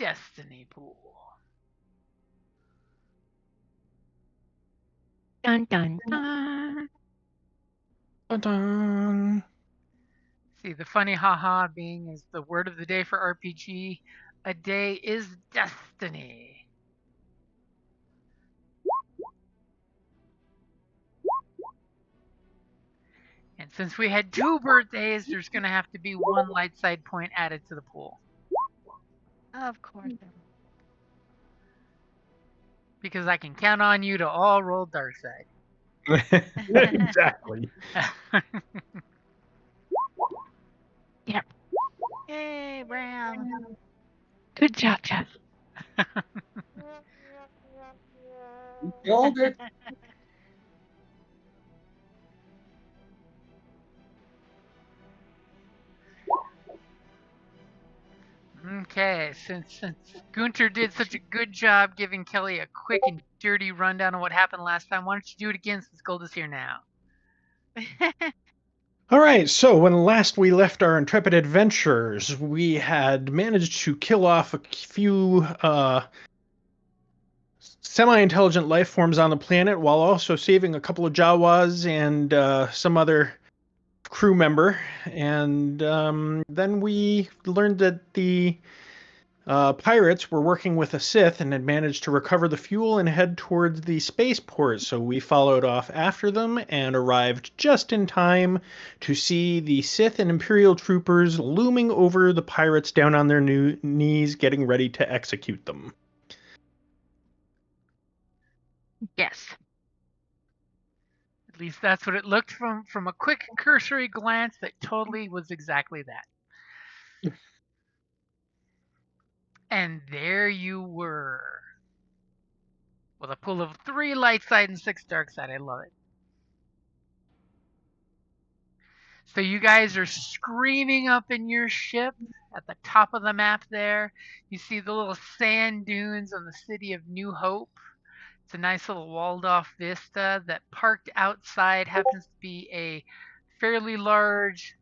destiny pool. Dun dun dun. Dun, dun. See, the funny haha being is the word of the day for RPG. A day is destiny. And since we had 2 birthdays, there's going to have to be 1 light side point added to the pool. Of course. Because I can count on you to all roll dark side. Exactly. Yep. Yay, Brown. Good job, Jeff. Killed it. Okay, since Gunter did such a good job giving Kelly a quick and dirty rundown of what happened last time, why don't you do it again since Gold is here now? All right, so when last we left our intrepid adventurers, we had managed to kill off a few semi-intelligent life forms on the planet while also saving a couple of Jawas and some other crew member. And then we learned that the pirates were working with a Sith and had managed to recover the fuel and head towards the spaceport. So we followed off after them and arrived just in time to see the Sith and Imperial troopers looming over the pirates down on their knees, getting ready to execute them. Yes. At least that's what it looked from a quick cursory glance that totally was exactly that. And there you were. With a pool of 3 light side and 6 dark side. I love it. So you guys are screaming up in your ship at the top of the map there. You see the little sand dunes on the city of New Hope. It's a nice little walled off vista that parked outside happens to be a fairly large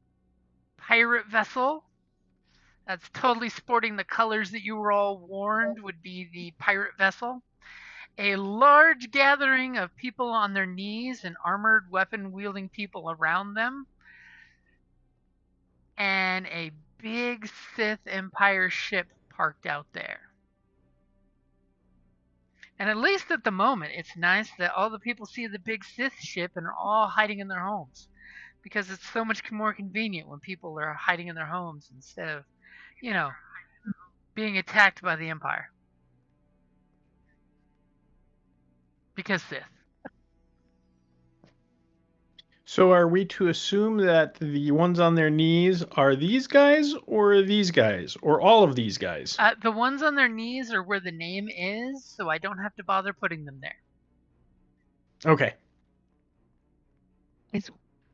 pirate vessel. That's totally sporting the colors that you were all warned would be the pirate vessel. A large gathering of people on their knees and armored weapon wielding people around them. And a big Sith Empire ship parked out there. And at least at the moment, it's nice that all the people see the big Sith ship and are all hiding in their homes. Because it's so much more convenient when people are hiding in their homes instead of, being attacked by the Empire. Because Sith. So are we to assume that the ones on their knees are these guys or these guys or all of these guys? The ones on their knees are where the name is, so I don't have to bother putting them there. Okay.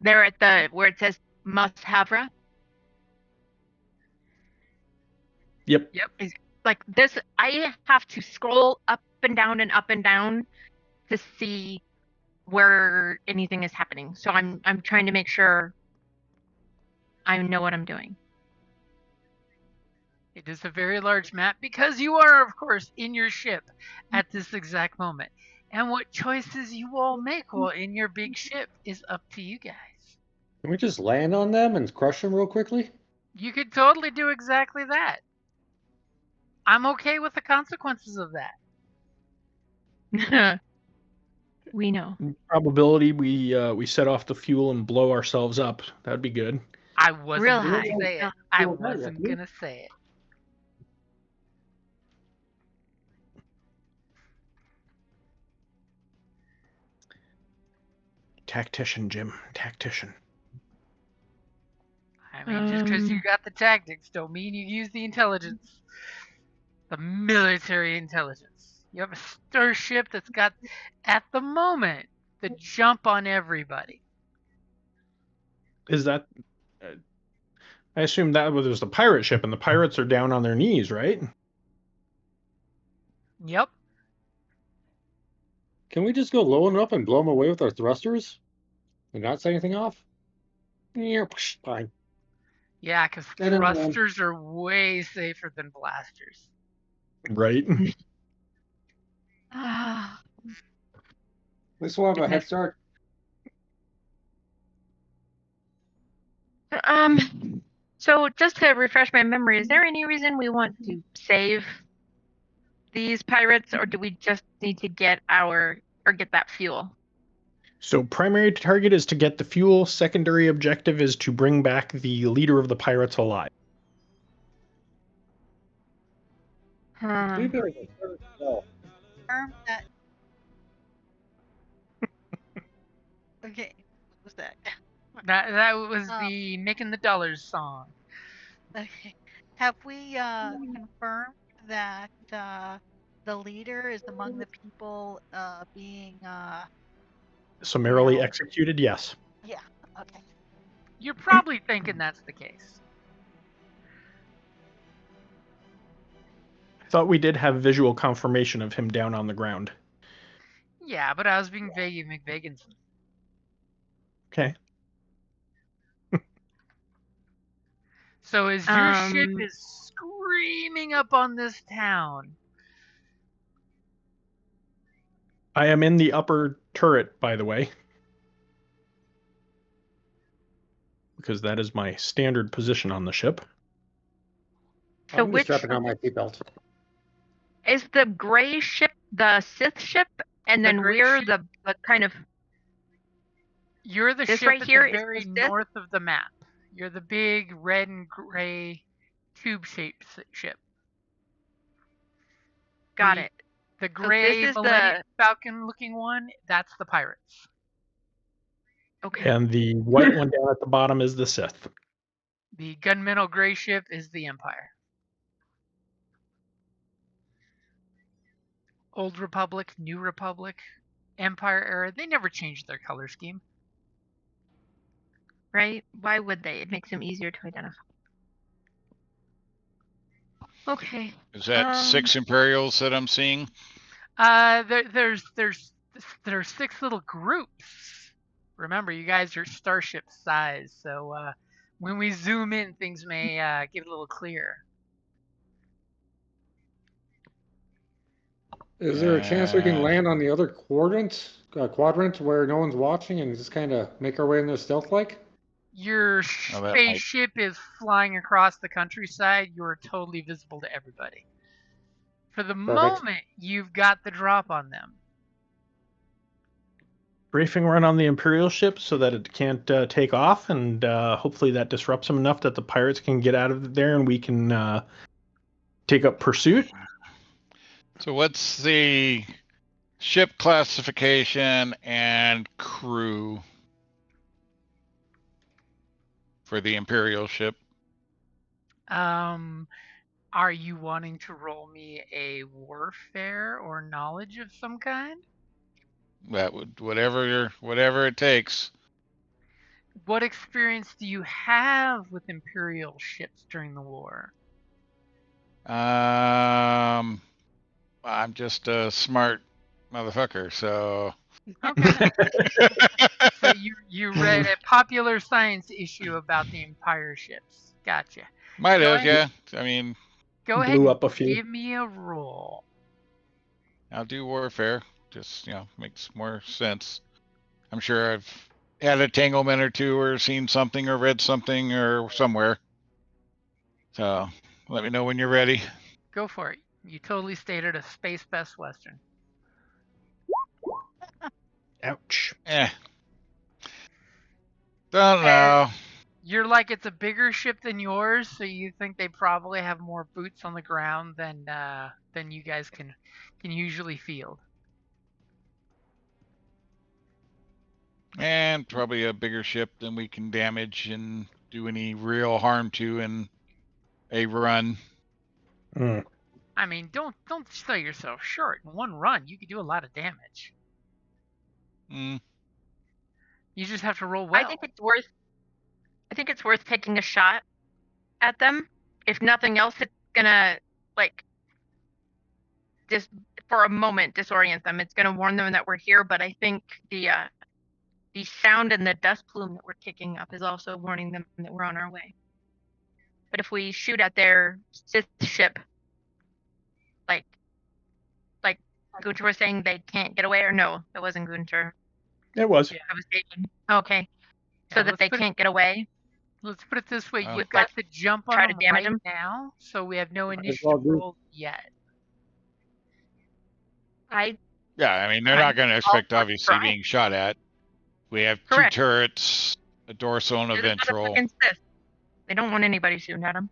They're at where it says Must Havra. Yep. Like this, I have to scroll up and down to see where anything is happening. So I'm trying to make sure I know what I'm doing. It is a very large map because you are, of course, in your ship at this exact moment. And what choices you all make while in your big ship is up to you guys. Can we just land on them and crush them real quickly? You could totally do exactly that. I'm okay with the consequences of that. We know. Probability we set off the fuel and blow ourselves up. That'd be good. I wasn't Real gonna high. say it. I wasn't gonna say it. Tactician, Jim. Tactician. I mean, just because you got the tactics don't mean you use the intelligence. The military intelligence. You have a starship that's got, at the moment, the jump on everybody. Is that... I assume that was the pirate ship, and the pirates are down on their knees, right? Yep. Can we just go low enough and blow them away with our thrusters? And not set anything off? Yeah, fine. Yeah, because thrusters are way safer than blasters. Right. Ah, At least we'll have a head Goodness. start. So just to refresh my memory, is there any reason we want to save these pirates, or do we just need to get that fuel? So primary target is to get the fuel. Secondary objective is to bring back the leader of the pirates alive. I believe there was a third wall. Confirm that. Okay, what was that? That was the Making the Dollars song. Okay, have we confirmed that the leader is among the people being Summarily No. executed, yes. yeah, okay. You're probably thinking that's the case. I thought we did have visual confirmation of him down on the ground. Yeah, but I was being vague McVaganson. Okay. So as your ship Um, is screaming up on this town, I am in the upper turret, by the way. Because that is my standard position on the ship. So I'm just which strapping on my seatbelt. is the gray ship, the Sith ship, and The then gray we're ship- the kind of you're the This ship right at here the is the very Sith? north of the map. You're the big red and gray tube-shaped ship. got The- it. The So gray this is Millennium Falcon-looking one, that's the pirates. Okay. And the white one down at the bottom is the Sith. The gunmetal gray ship is the Empire. Old Republic, New Republic, Empire era, they never changed their color scheme. Right? Why would they? It makes them easier to identify. Okay. Is that 6 Imperials that I'm seeing? There's 6 little groups. Remember, you guys are starship size, so when we zoom in, things may get a little clearer. Is there a chance we can land on the other quadrant where no one's watching and just kind of make our way in there stealth-like? Your Oh, that might- spaceship is flying across the countryside. You're totally visible to everybody. For the moment, you've got the drop on them. Brafing run on the Imperial ship so that it can't take off, and hopefully that disrupts them enough that the pirates can get out of there and we can take up pursuit. So what's the ship classification and crew for the Imperial ship? Are you wanting to roll me a warfare or knowledge of some kind? That would whatever it takes. What experience do you have with Imperial ships during the war? I'm just a smart motherfucker, so Okay. So you read a popular science issue about the Empire ships. Gotcha. might Go have, yeah. ahead. I mean, Go ahead Blew and up a few. give me a roll. I'll do warfare. Just, makes more sense. I'm sure I've had a entanglement or two or seen something or read something or somewhere. So let me know when you're ready. Go for it. You totally stated a space Best Western. Ouch. Don't know. You're like, it's a bigger ship than yours, so you think they probably have more boots on the ground than you guys can usually field. And probably a bigger ship than we can damage and do any real harm to in a run. Mm. I mean, don't sell yourself short. In one run, you could do a lot of damage. Mm. You just have to roll well. I think it's worth taking a shot at them. If nothing else, it's gonna just for a moment disorient them. It's gonna warn them that we're here, but I think the sound and the dust plume that we're kicking up is also warning them that we're on our way. But if we shoot at their Sith ship, Gunter was saying they can't get away, or no, that wasn't Gunter. It was. Yeah. I was thinking, okay, so Yeah, that they can't get away. Let's put it this way: Oh. you've got the jump on Try to them damage right them? now, so we have no Might as initiative well do- rolls yet. Yeah, I mean, they're I'm not going to all expect for obviously trying. being shot at. We have Correct. 2 turrets, a dorsal and a They're the ventral. motherfucking Sith. They don't want anybody shooting at them.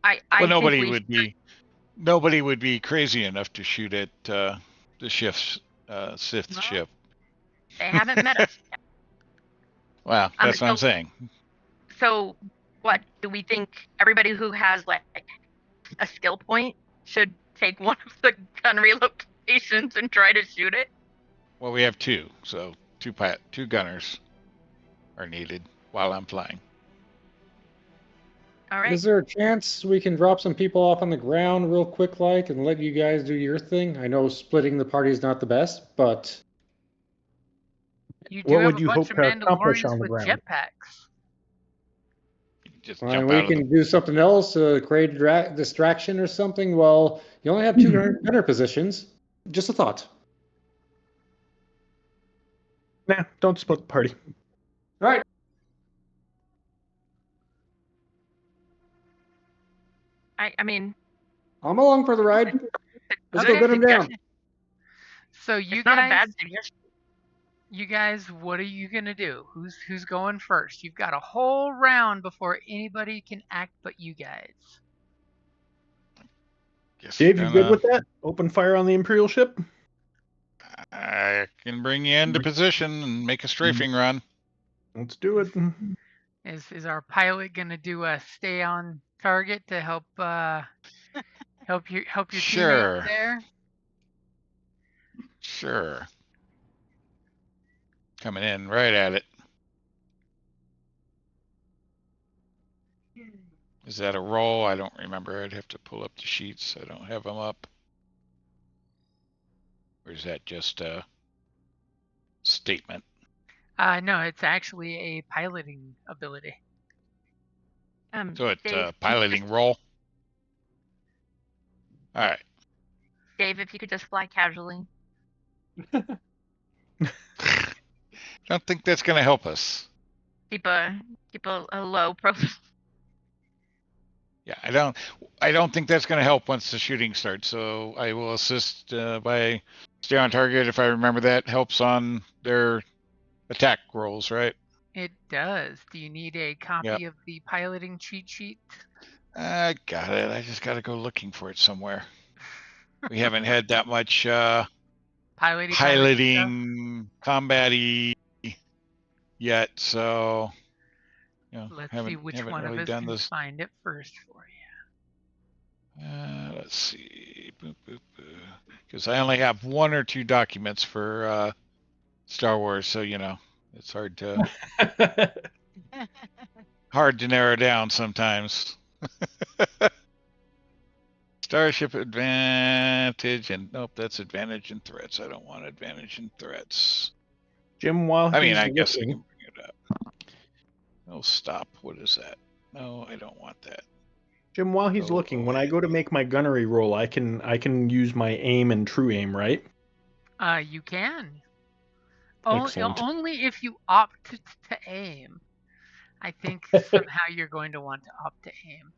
I Well, think nobody would be crazy enough to shoot at the Sith's Well, ship. They haven't met us yet. Well, that's what I'm saying. So, what do we think? Everybody who has like a skill point should take one of the gun relocations and try to shoot it. Well, we have 2, so 2 gunners are needed while I'm flying. All right. Is there a chance we can drop some people off on the ground real quick, like, and let you guys do your thing? I know splitting the party is not the best, but You do What have would a you bunch hope of to accomplish Mandalorians on the with ground? jetpacks. Just and jump we out of the. can do something else, create a distraction or something. Well, you only have 2 gunner positions. Just a thought. Nah, don't split the party. All right. I mean, I'm along for the ride. Let's good go gun him down. suggestion. So you It's not a guys, bad suggestion. you guys, what are you gonna do? Who's going first? You've got a whole round before anybody can act but you guys. Guess Dave, we're you good gonna- with that? Open fire on the Imperial ship? I can bring you into position and make a strafing run. Let's do it. Is our pilot gonna do a stay on target to help help your Sure. teammate there? Sure. Coming in right at it. Is that a roll? I don't remember. I'd have to pull up the sheets. I don't have them up. Or is that just a statement? No, it's actually a piloting ability. So it's Dave, piloting roll. All right. Dave, if you could just fly casually. Don't think that's going to help us. Keep a low profile. Yeah, I don't think that's going to help once the shooting starts. So I will assist by stay on target. If I remember, that helps on their attack rolls, right? It does. Do you need a copy of the piloting cheat sheet? I got it. I just got to go looking for it somewhere. We haven't had that much piloting combat-y yet, so let's see which one of us can find it first for you. Let's see, because I only have 1 or 2 documents for Star Wars, so it's hard to narrow down sometimes. Starship advantage, and nope, that's advantage and threats. I don't want advantage and threats. Jim, while I guess I can bring it up. Oh, stop. What is that? No, I don't want that. Jim, while he's looking, when I go to make my gunnery roll, I can use my aim and true aim, right? You can. Excellent. Only if you opt to aim. I think somehow you're going to want to opt to aim.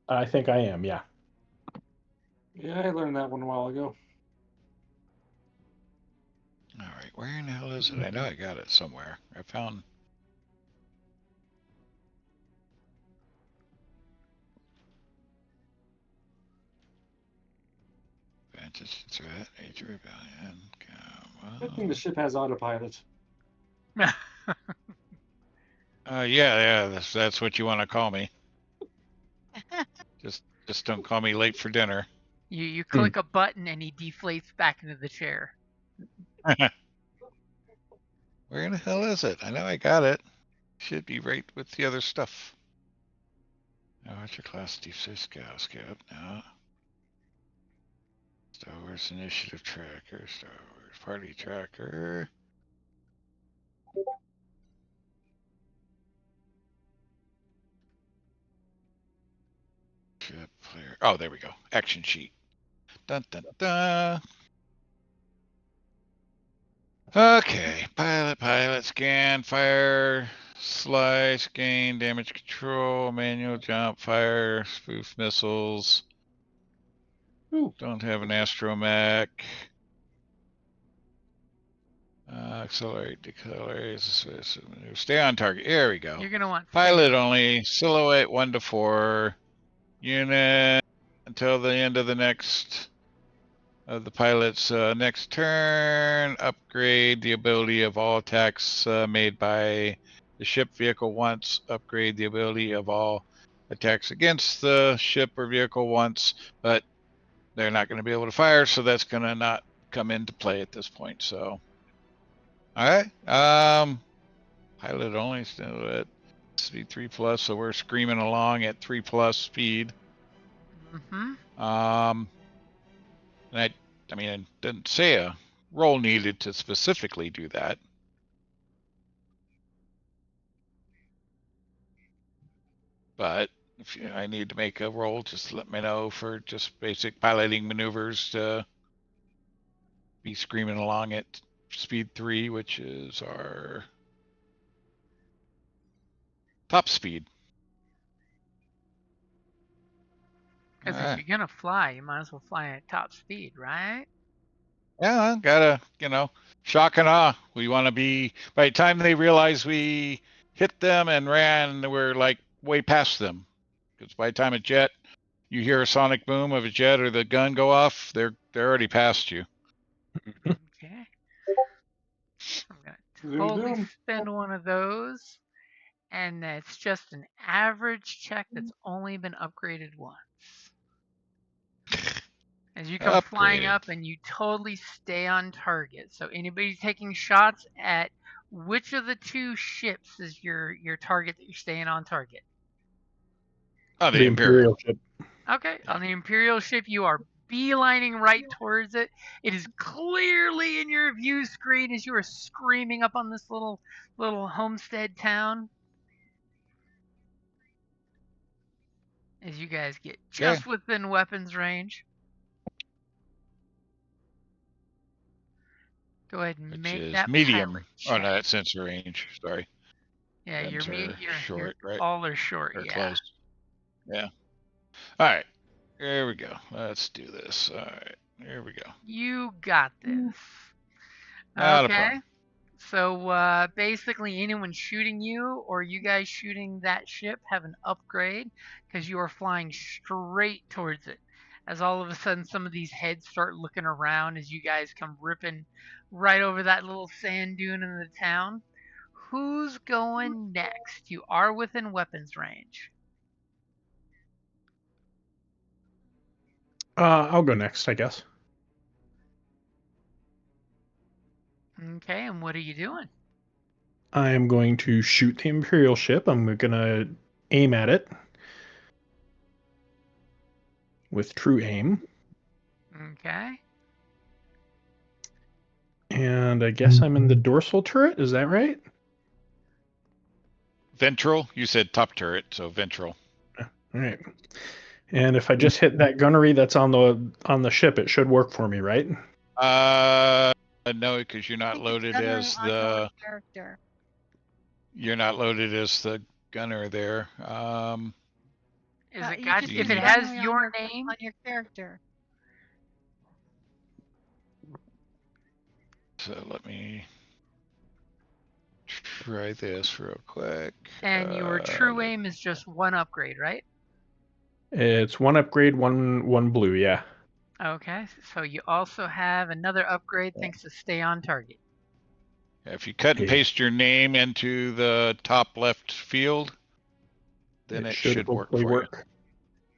I think I am, yeah. Yeah, I learned that one a while ago. All right, where in the hell is it? I know I got it somewhere. I found. Vantage threat, Age of Rebellion. I think the ship has autopilot. Yeah, that's what you want to call me. Just don't call me late for dinner. You click a button and he deflates back into the chair. Where in the hell is it? I know I got it. Should be right with the other stuff. Now, what's your class? Deep Space Scout. No. Star Wars Initiative Tracker. Star Wars Party Tracker. Ship player. Oh, there we go. Action sheet. Dun, dun, dun. Okay, pilot, scan, fire, slice, gain, damage control, manual jump, fire, spoof missiles. Ooh. Don't have an astromech. Accelerate, decelerate, stay on target. There we go. You're gonna want Pilot only, silhouette 1 to 4, unit until the end of the next of the pilot's next turn. Upgrade the ability of all attacks made by the ship vehicle once. Upgrade the ability of all attacks against the ship or vehicle once, but they're not going to be able to fire, so that's going to not come into play at this point. So, all right, pilot only still at speed 3+, so we're screaming along at 3+ speed. Mm-hmm. And I mean, I didn't say a roll needed to specifically do that. But if I need to make a roll, just let me know for just basic piloting maneuvers to be screaming along at speed 3, which is our top speed. Because if you're gonna fly, you might as well fly at top speed, right? Yeah, gotta, shock and awe. We want to be, by the time they realize we hit them and ran, we're like way past them. Because by the time you hear a sonic boom of a jet or the gun go off, they're already past you. Okay. I'm gonna totally spend one of those, and it's just an average check that's only been upgraded once. As you come flying up and you totally stay on target. So anybody taking shots at which of the two ships is your target that you're staying on target? Oh, the Imperial ship. Okay, on the Imperial ship, you are beelining right towards it. It is clearly in your view screen as you are screaming up on this little homestead town. As you guys get just within weapons range. Go ahead and make that medium. pilot check. Oh no, that's sensor range. Sorry. Yeah, you're short, right? All are short, or yeah. Close. Yeah. All right. There we go. Let's do this. All right. Here we go. You got this. Not a okay. problem. So basically, anyone shooting you or you guys shooting that ship have an upgrade because you are flying straight towards it. As all of a sudden, some of these heads start looking around as you guys come ripping right over that little sand dune in the town. Who's going next? You are within weapons range. I'll go next, I guess. Okay, and what are you doing? I am going to shoot the Imperial ship. I'm going to aim at it with true aim. Okay. And I guess I'm in the dorsal turret. Is that right? Ventral. You said top turret, so ventral. All right. And if I just hit that gunnery that's on the ship, it should work for me, right? No, because you're not loaded as the character. You're not loaded as the gunner there. Is it got if it has your name on your character? So let me try this real quick. And your true aim is just one upgrade, right? It's one upgrade, one blue, yeah. Okay, so you also have another upgrade thanks to stay on target. If you cut and paste your name into the top left field, then it should work for you.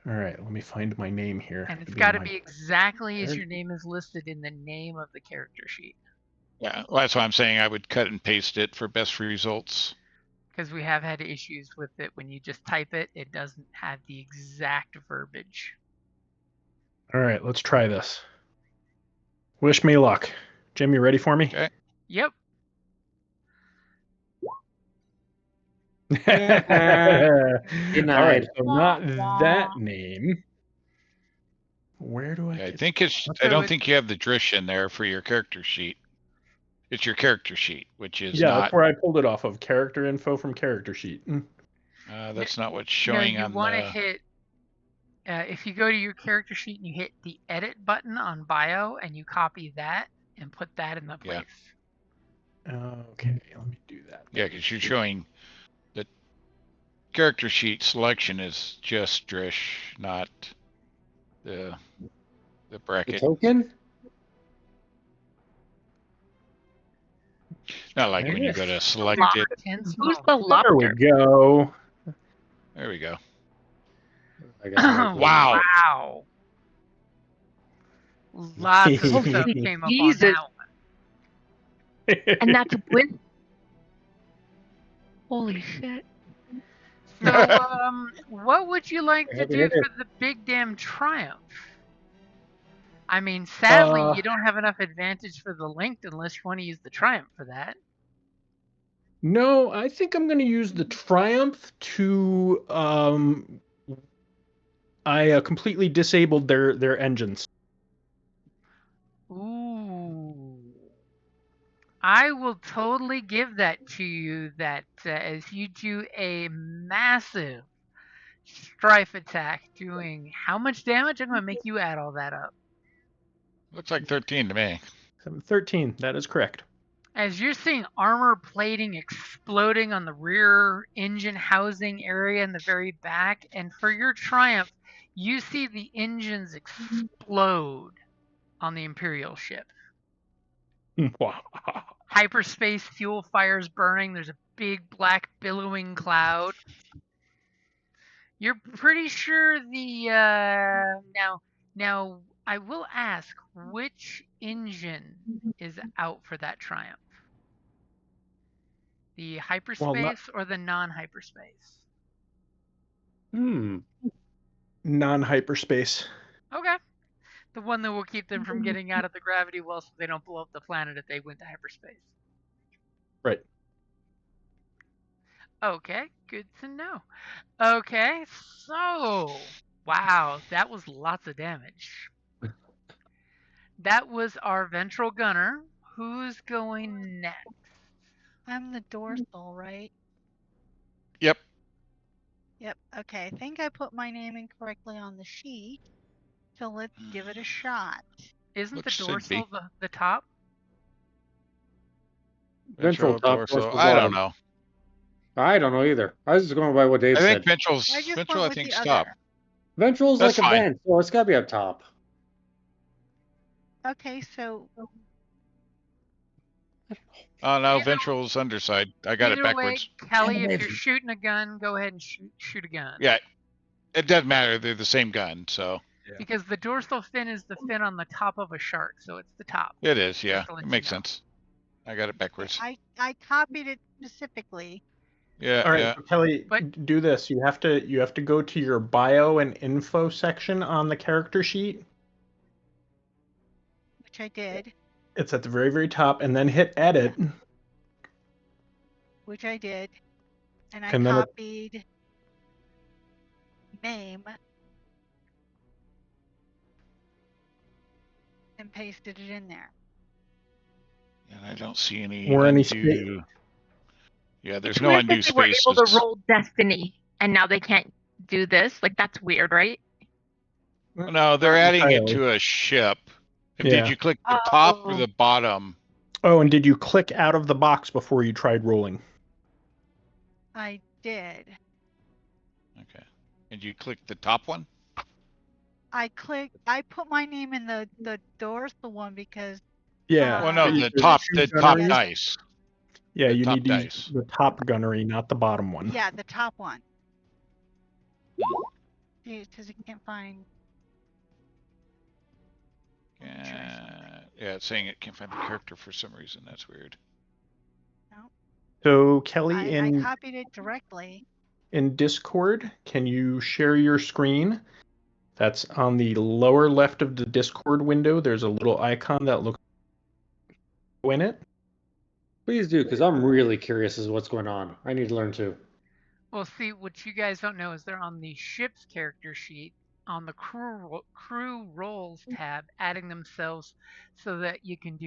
All right, let me find my name here. And it's got to be exactly as your name is listed in the name of the character sheet. Yeah, well, that's why I'm saying I would cut and paste it for best results. Because we have had issues with it. When you just type it, it doesn't have the exact verbiage. All right, let's try this. Wish me luck. Jim, you ready for me? Okay. Yep. All right, so not that name. Where do I? I get think it's. So I don't it- think you have the drish in there for your character sheet. It's your character sheet, which is Yeah, not. that's where I pulled it off of. Character info from character sheet. That's not what's No, showing you on want to the. hit. If you go to your character sheet and you hit the edit button on bio and you copy that and put that in the Yeah. place. Okay, let me do that. Yeah, because you're showing the character sheet selection is just drish, not the The bracket. token? Not like when you Yes. go to select it. Tense Who's moment. the There we lobster? go. There we go. I got Wow. Wow. Lots of Holy stuff Jesus. came up on that one. And that's with. Holy shit. So, what would you like to Heavy do hitter. for the big damn triumph? I mean, sadly, Uh, you don't have enough advantage for the linked unless you want to use the triumph for that. No, I think I'm going to use the Triumph to. I completely disabled their engines. Ooh. I will totally give that to you that as you do a massive strife attack doing how much damage? I'm going to make you add all that up. Looks like 13 to me. 13. That is correct. As you're seeing armor plating exploding on the rear engine housing area in the very back, and for your triumph, you see the engines explode on the Imperial ship. Wow. Hyperspace fuel fires burning. There's a big black billowing cloud. You're pretty sure the now I will ask which engine is out for that triumph. The hyperspace or the non-hyperspace? Non-hyperspace. Okay. The one that will keep them from getting out of the gravity well so they don't blow up the planet if they went to hyperspace. Right. Okay, good to know. Okay, so wow, that was lots of damage. That was our ventral gunner. Who's going next? I'm the dorsal, right? Yep. Yep. Okay. I think I put my name incorrectly on the sheet. So let's give it a shot. Isn't Looks the should be. dorsal the top? Ventral top, dorsal. dorsal I don't bottom. know. I don't know either. I was just going by what Dave I think said. I just ventral. I went with think the stop. other. Ventral's That's like a fine. vent, so it's got to be up top. Okay, so Oh no, Either- ventral's underside. I got it Either backwards. way, Kelly, if you're Elevated. shooting a gun, go ahead and shoot a gun. Yeah, it doesn't matter. They're the same gun, so Because the dorsal fin is the fin on the top of a shark, so it's the top. it is. Yeah, Just to let it you makes know. sense. I got it backwards. I copied it specifically. Yeah, All right, yeah. so Kelly, But- do this. You have to go to your bio and info section on the character sheet. Which I did. It's at the very, very top, and then hit edit. Which I did. And I And then it- copied name and pasted it in there. And I don't see any Or any undo. Yeah, there's It's no weird undo that they were spaces. able to roll Destiny, and now they can't do this. Like, that's weird, right? No, they're Not adding it entirely. to a ship. And Yeah. did you click the top or Oh. the bottom? Oh, and did you click out of the box before you tried rolling? I did. Okay. And you click the top one? I put my name in the dorsal one because Yeah. Well, no, Uh, the you top choose top gunneries. dice. Yeah, the you top need to use dice. the top gunnery, not the bottom one. yeah, the top one. Because I can't find. Yeah, it's saying it can't find the character for some reason. That's weird. So Kelly, I in copied it directly. Discord, can you share your screen? That's on the lower left of the Discord window. There's a little icon that looks in it. Please do, because I'm really curious as to what's going on. I need to learn too. Well, see, what you guys don't know is they're on the ship's character sheet. On the crew roll tab, adding themselves so that you can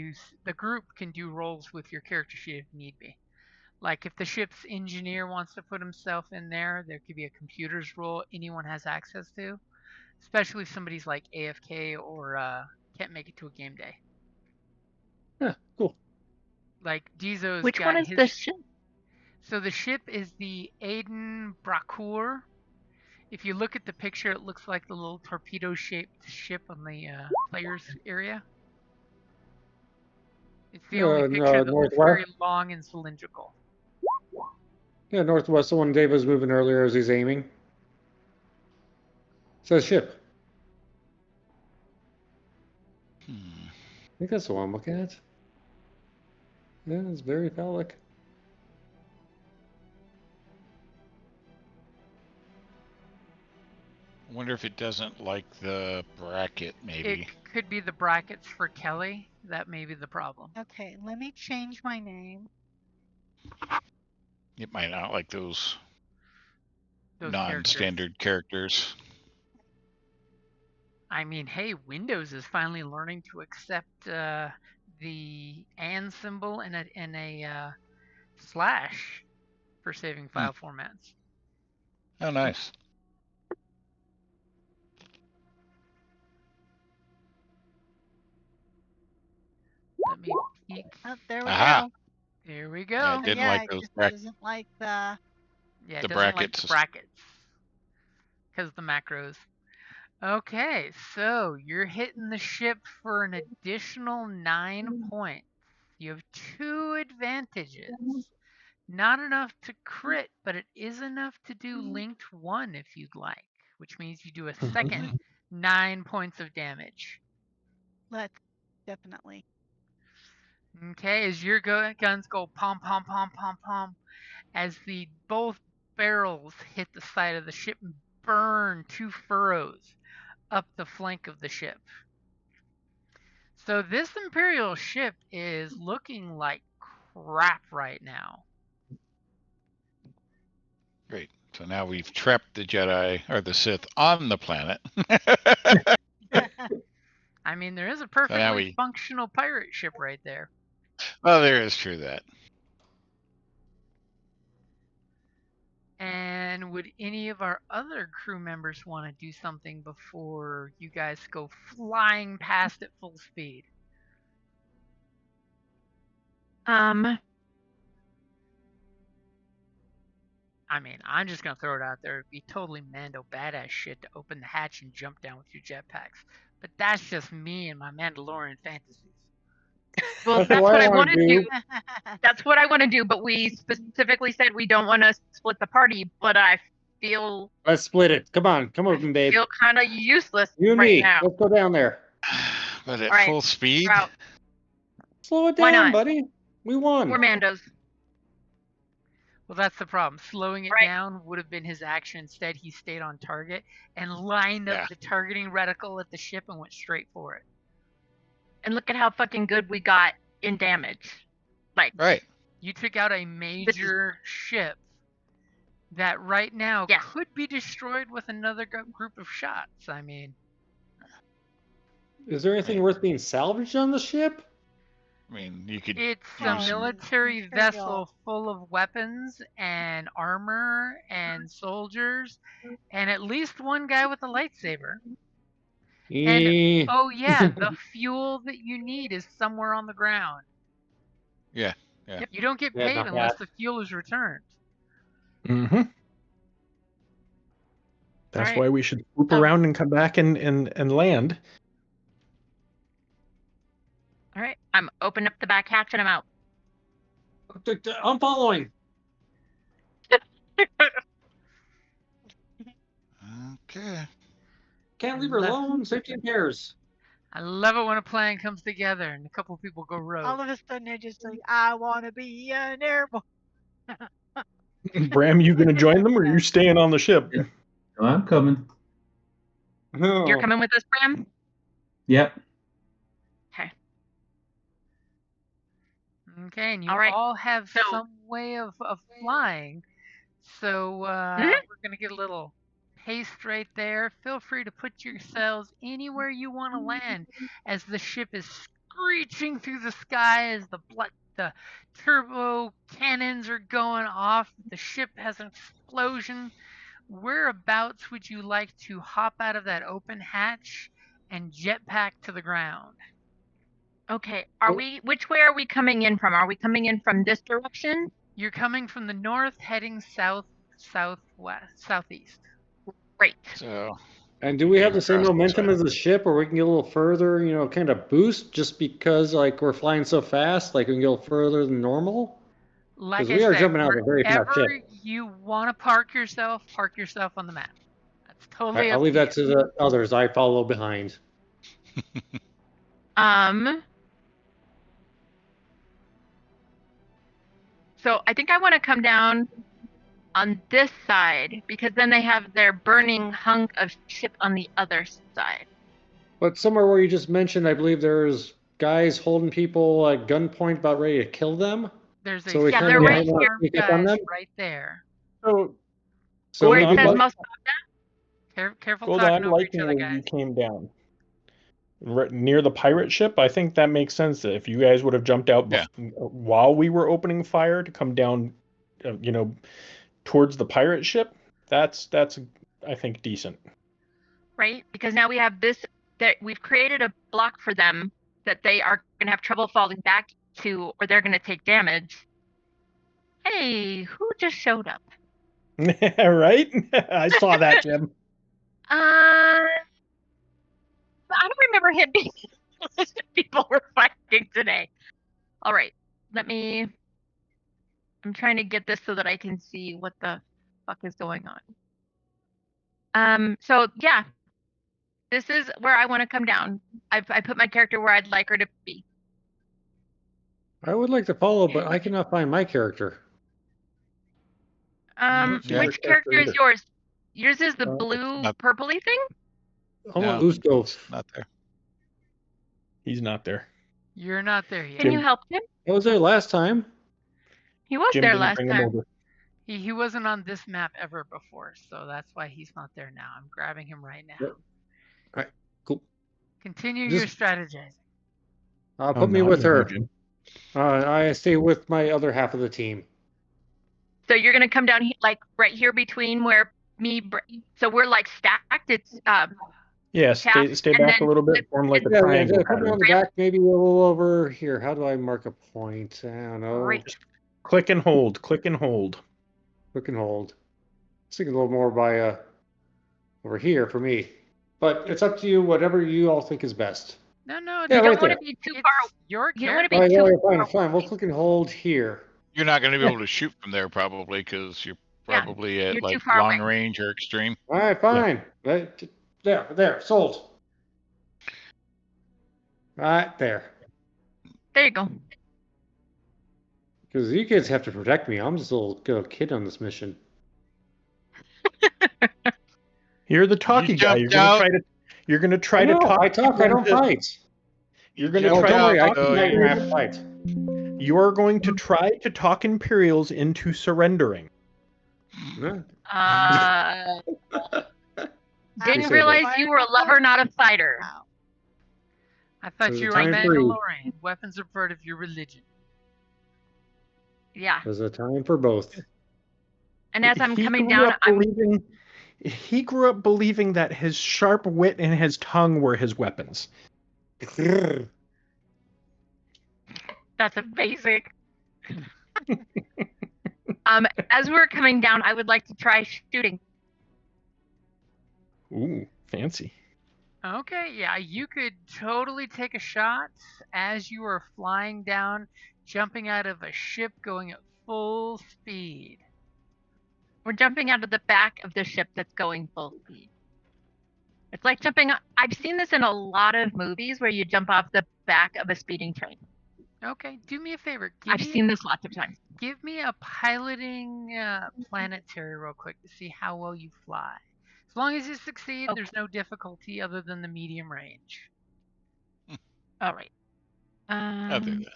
the group can do roles with your character sheet if need be. Like if the ship's engineer wants to put himself in there could be a computer's role anyone has access to, especially if somebody's like AFK or can't make it to a game day. Yeah, cool. Like Dizo's Which got one is his. the ship? So the ship is the Aiden Bracour. If you look at the picture, it looks like the little torpedo-shaped ship on the player's area. It's the only picture that looks very northwest. long and cylindrical. Yeah, northwest. The one Dave was moving earlier as he's aiming. Says ship. I think that's the one I'm looking at. Yeah, it's very phallic. I wonder if it doesn't like the bracket, maybe. It could be the brackets for Kelly. That may be the problem. Okay, let me change my name. It might not like those Those non-standard characters. I mean, hey, Windows is finally learning to accept the and symbol and a slash for saving file formats. Oh, nice. Let me peek. Oh, there we Aha. go. There we go. Yeah, it didn't Yeah, like it those just brackets. doesn't like the. Yeah, it The doesn't like brackets. the brackets because the macros. Okay, so you're hitting the ship for an additional 9 points. You have 2 advantages. Not enough to crit, but it is enough to do linked 1 if you'd like, which means you do a second 9 points of damage. Let's definitely. Okay, as your guns go pom pom pom pom pom, as the both barrels hit the side of the ship and burn 2 furrows up the flank of the ship. So this Imperial ship is looking like crap right now. Great. So now we've trapped the Jedi or the Sith on the planet. I mean, there is a perfectly functional pirate ship right there. Well, there is true that. And would any of our other crew members want to do something before you guys go flying past at full speed? I mean, I'm just going to throw it out there. It'd be totally Mando badass shit to open the hatch and jump down with your jetpacks. But that's just me and my Mandalorian fantasies. Well, that's what I want to do. That's what I want to do, but we specifically said we don't want to split the party, but I feel... Let's split it. Come on, babe. I feel kind of useless you and right me. now. Let's go down there. But at full speed? Slow it down, buddy. We won. We're Mandos. Well, that's the problem. Slowing it down would have been his action. Instead, he stayed on target and lined up the targeting reticle at the ship and went straight for it. And look at how fucking good we got in damage. Like, you took out a major ship that right now could be destroyed with another group of shots. I mean, is there anything worth being salvaged on the ship? I mean, you could. It's a military vessel full of weapons and armor and soldiers, and at least one guy with a lightsaber. And oh yeah, the fuel that you need is somewhere on the ground. Yeah. You don't get paid unless the fuel is returned. Mm-hmm. That's why we should swoop around and come back and land. All right, I'm opening up the back hatch and I'm out. I'm following. Okay. Can't leave her alone. 15 pairs. I love it when a plan comes together and a couple of people go rogue. All of a sudden, they're just like, I want to be an airborne. Bram, you going to join them or are you staying on the ship? Yeah. Oh, I'm coming. You're coming with us, Bram? Yep. Okay, and you all have some way of flying. So we're going to get a little haste right there. Feel free to put yourselves anywhere you want to land as the ship is screeching through the sky as the turbo cannons are going off. The ship has an explosion. Whereabouts would you like to hop out of that open hatch and jetpack to the ground? Okay. Which way are we coming in from? Are we coming in from this direction? You're coming from the north, heading southeast. Great. So And do we have the same Across this momentum way. as the ship, or we can get a little further, kind of boost just because like we're flying so fast, like we can go further than normal? Like Because I we are said, jumping out of a very fast wherever ship. you want to park yourself on the map. That's totally I'll up leave to that you. to the others. I follow behind. So I think I want to come down on this side because then they have their burning hunk of ship on the other side. But somewhere where you just mentioned, I believe there's guys holding people at gunpoint about ready to kill them. There's a So we Yeah, kind they're of right might want to here. sneak up on them. right there. So So Where it I'm says like- most Careful Golda, talking I'm over each liking other, where you guys. came down. Right near the pirate ship, I think that makes sense. That if you guys would have jumped out Yeah. while we were opening fire to come down, towards the pirate ship, that's I think decent. right? Because now we have this, that we've created a block for them that they are going to have trouble falling back to, or they're going to take damage. Hey, who just showed up? Right? I saw that, Jim. I don't remember him being people were fighting today. All right, I'm trying to get this so that I can see what the fuck is going on. So yeah, this is where I want to come down. I put my character where I'd like her to be. I would like to follow, but I cannot find my character. Yeah. Which character is yours? Yours is the blue not- purpley thing? I want No. Usko. Not there. He's not there. You're not there yet. Can you help him? I was there last time. He was Jim there didn't last bring him time. over. He wasn't on this map ever before, so that's why he's not there now. I'm grabbing him right now. Yep. Alright, cool. Continue Just- your strategizing. Put me not with now, her. Jim. I stay with my other half of the team. So you're gonna come down like right here between where so we're like stacked. It's Yeah, Half, stay and back a then little bit, flip form like a Yeah, triangle put me on pattern. the back, maybe a little over here. How do I mark a point? I don't know. Right. Click and hold. Click and hold. Click and hold. I was thinking a little more by over here for me. But it's up to you, whatever you all think is best. No, Yeah, you don't right want to there. be too it's far. your You don't want character. to be too Fine, far fine. We'll away. click and hold here. You're not going to be able to shoot from there probably because you're Yeah, probably at you're too like far long away. range or extreme. All right, fine. There, sold. Right there. There you go. Because you kids have to protect me. I'm just a little kid on this mission. You're the talky guy. You're jumped gonna out. try to. You're gonna try to No, talk. I talk. I don't fight. You're gonna jumped try Don't to worry. I talk. so can fight. you- You're gonna have to fight. You're going to try to talk Imperials into surrendering. Huh? Didn't say realize that. you were a lover, not a fighter. Wow. I thought There's you a were a time for each. Mandalorian. Weapons are part of your religion. Yeah. There's a time for both. And as I'm He coming grew down, up he grew up believing that his sharp wit and his tongue were his weapons. that's amazing. As we're coming down, I would like to try shooting. Ooh, fancy. Okay, yeah, you could totally take a shot as you are flying down, jumping out of a ship going at full speed. We're jumping out of the back of the ship that's going full speed. It's like jumping. I've seen this in a lot of movies where you jump off the back of a speeding train. Okay, do me a favor. I've seen this lots of times. Give me a piloting planetary real quick to see how well you fly. As long as you succeed, there's no difficulty other than the medium range. All right. I'll do that.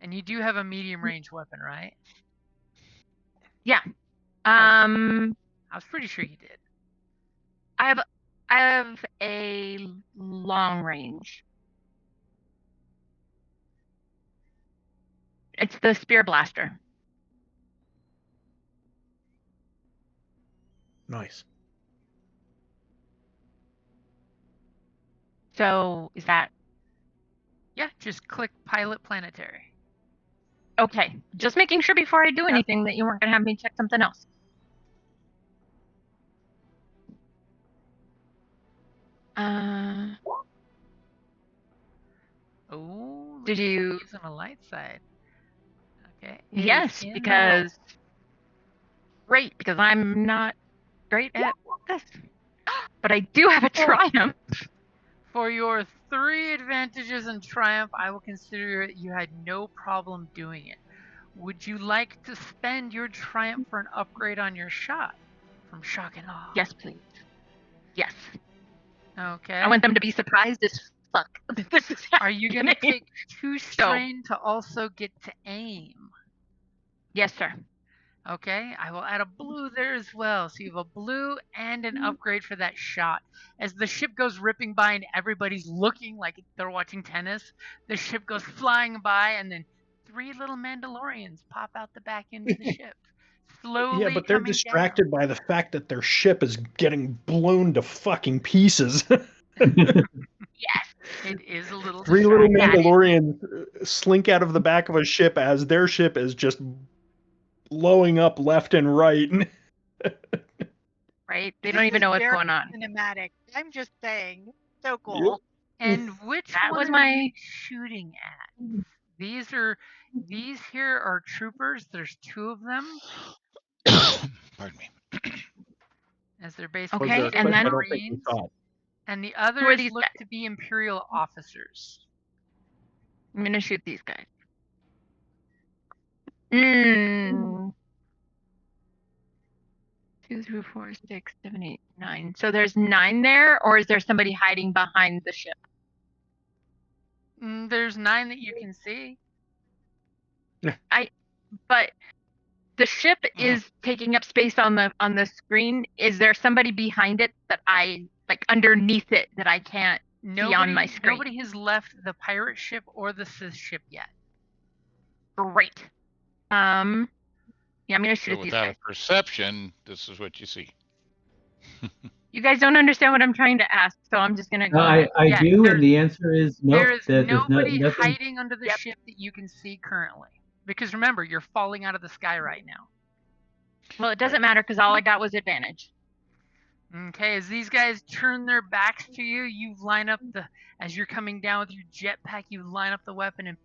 And you do have a medium range weapon, right? Yeah. I was pretty sure you did. I have a long range. It's the spear blaster. Nice. So is that Yeah, just click pilot planetary. okay? Just making sure before I do anything that you weren't going to have me check something else. Oh, Did you? using a light side? Okay. It is Yes, in the because great, because I'm not great at this, but I do have a triumph. For your 3 advantages in Triumph, I will consider you had no problem doing it. Would you like to spend your Triumph for an upgrade on your shot? From Shock and Awe. Yes, please. Yes. Okay. I want them to be surprised as fuck that this is happening. Are you going to take 2 strain to also get to aim? Yes, sir. Okay, I will add a blue there as well. So you have a blue and an upgrade for that shot. As the ship goes ripping by and everybody's looking like they're watching tennis, the ship goes flying by and then 3 little Mandalorians pop out the back end of the ship. Slowly Yeah, but they're coming distracted by the fact that their ship is getting blown to fucking pieces. Yes. It is a little 3 little distracting. Mandalorians slink out of the back of a ship as their ship is just blowing up left and right. Right? They don't even know what's going on. Cinematic. I'm just saying. So cool. And which That one was are my- you shooting at? These here are troopers. There's 2 of them. Pardon me. As they're basically Okay, and then- I don't think we saw it. and the Who are others these look guys? to be Imperial officers. I'm gonna shoot these guys. Mm. 2, 3, 4, 6, 7, 8, 9. So there's 9 there, or is there somebody hiding behind the ship? There's 9 that you can see. But the ship is taking up space on the screen. Is there somebody behind it that I like underneath it that I can't see on my screen? Nobody has left the pirate ship or the Sith ship yet. Great. Yeah, I'm gonna shoot So at these without guys. a perception, this is what you see. You guys don't understand what I'm trying to ask, so I'm just gonna go. No, I Yeah, do, there's- and the answer is no. There is There's nobody nothing. hiding under the Yep. ship that you can see currently. Because remember, you're falling out of the sky right now. Well, it doesn't matter because all I got was advantage. Okay, as these guys turn their backs to you, you line up as you're coming down with your jetpack, you line up the weapon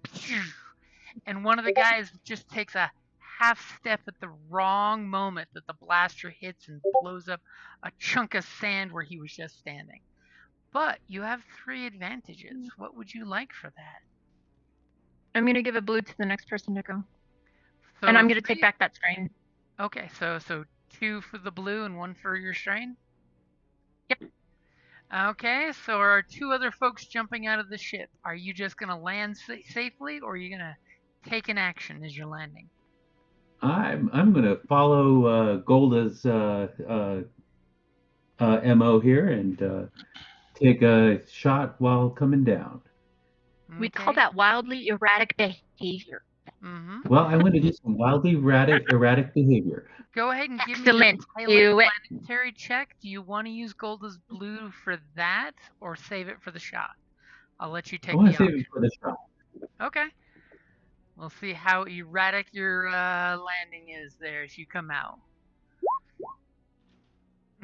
and one of the guys just takes a half step at the wrong moment that the blaster hits and blows up a chunk of sand where he was just standing. But you have 3 advantages. What would you like for that? I'm gonna give a blue to the next person to go, So and I'm gonna 3 take back that strain. Okay, so 2 for the blue and 1 for your strain? Yep. Okay, so are 2 other folks jumping out of the ship? Are you just going to land safely, or are you going to take an action as you're landing? I'm gonna follow Golda's MO here and take a shot while coming down. We call that wildly erratic behavior. Mm-hmm. Well, I'm going to do some wildly erratic behavior. Go ahead and give me Excellent. your Do pilot it. planetary check. Do you want to use Golda's blue for that, or save it for the shot? I'll let you I take want the to save option. it for the shot. Okay. We'll see how erratic your landing is there as you come out.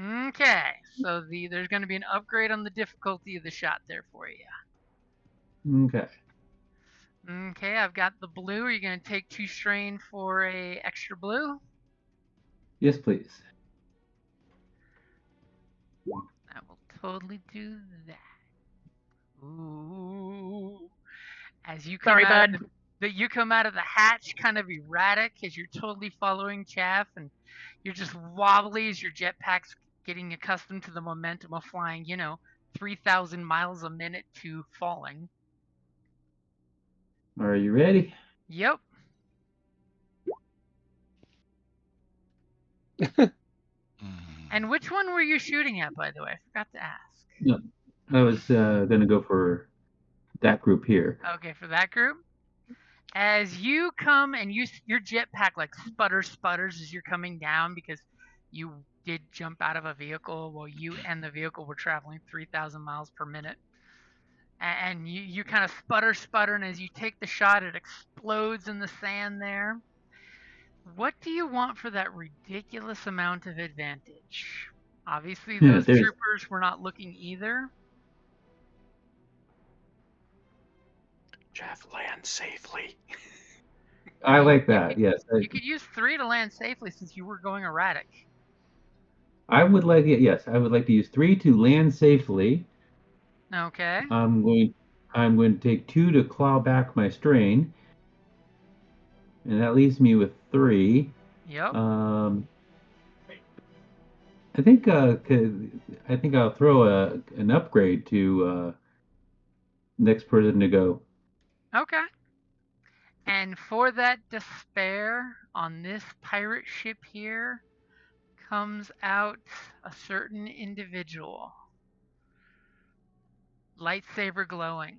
Okay, so there's going to be an upgrade on the difficulty of the shot there for you. Okay. Okay, I've got the blue. Are you going to take 2 strain for a extra blue? Yes, please. I will totally do that. Ooh. As you come Sorry, out bud. you come out of the hatch kind of erratic as you're totally following chaff, and you're just wobbly as your jetpack's getting accustomed to the momentum of flying, 3,000 miles a minute to falling. Are you ready? Yep. And which one were you shooting at, by the way? I forgot to ask. No, I was going to go for that group here. Okay, for that group. As you come and your jetpack like sputters as you're coming down because you did jump out of a vehicle while you and the vehicle were traveling 3,000 miles per minute. And you kind of sputter, and as you take the shot, it explodes in the sand there. What do you want for that ridiculous amount of advantage? Obviously, those troopers were not looking either. Jeff, land safely. I like that, yes. You could use 3 to land safely since you were going erratic. I would like it, yes. I would like to use 3 to land safely. Okay. I'm going to take 2 to claw back my strain. And that leaves me with 3. Yep. I think I'll throw an upgrade to next person to go. Okay. And for that despair on this pirate ship here comes out a certain individual. Lightsaber glowing.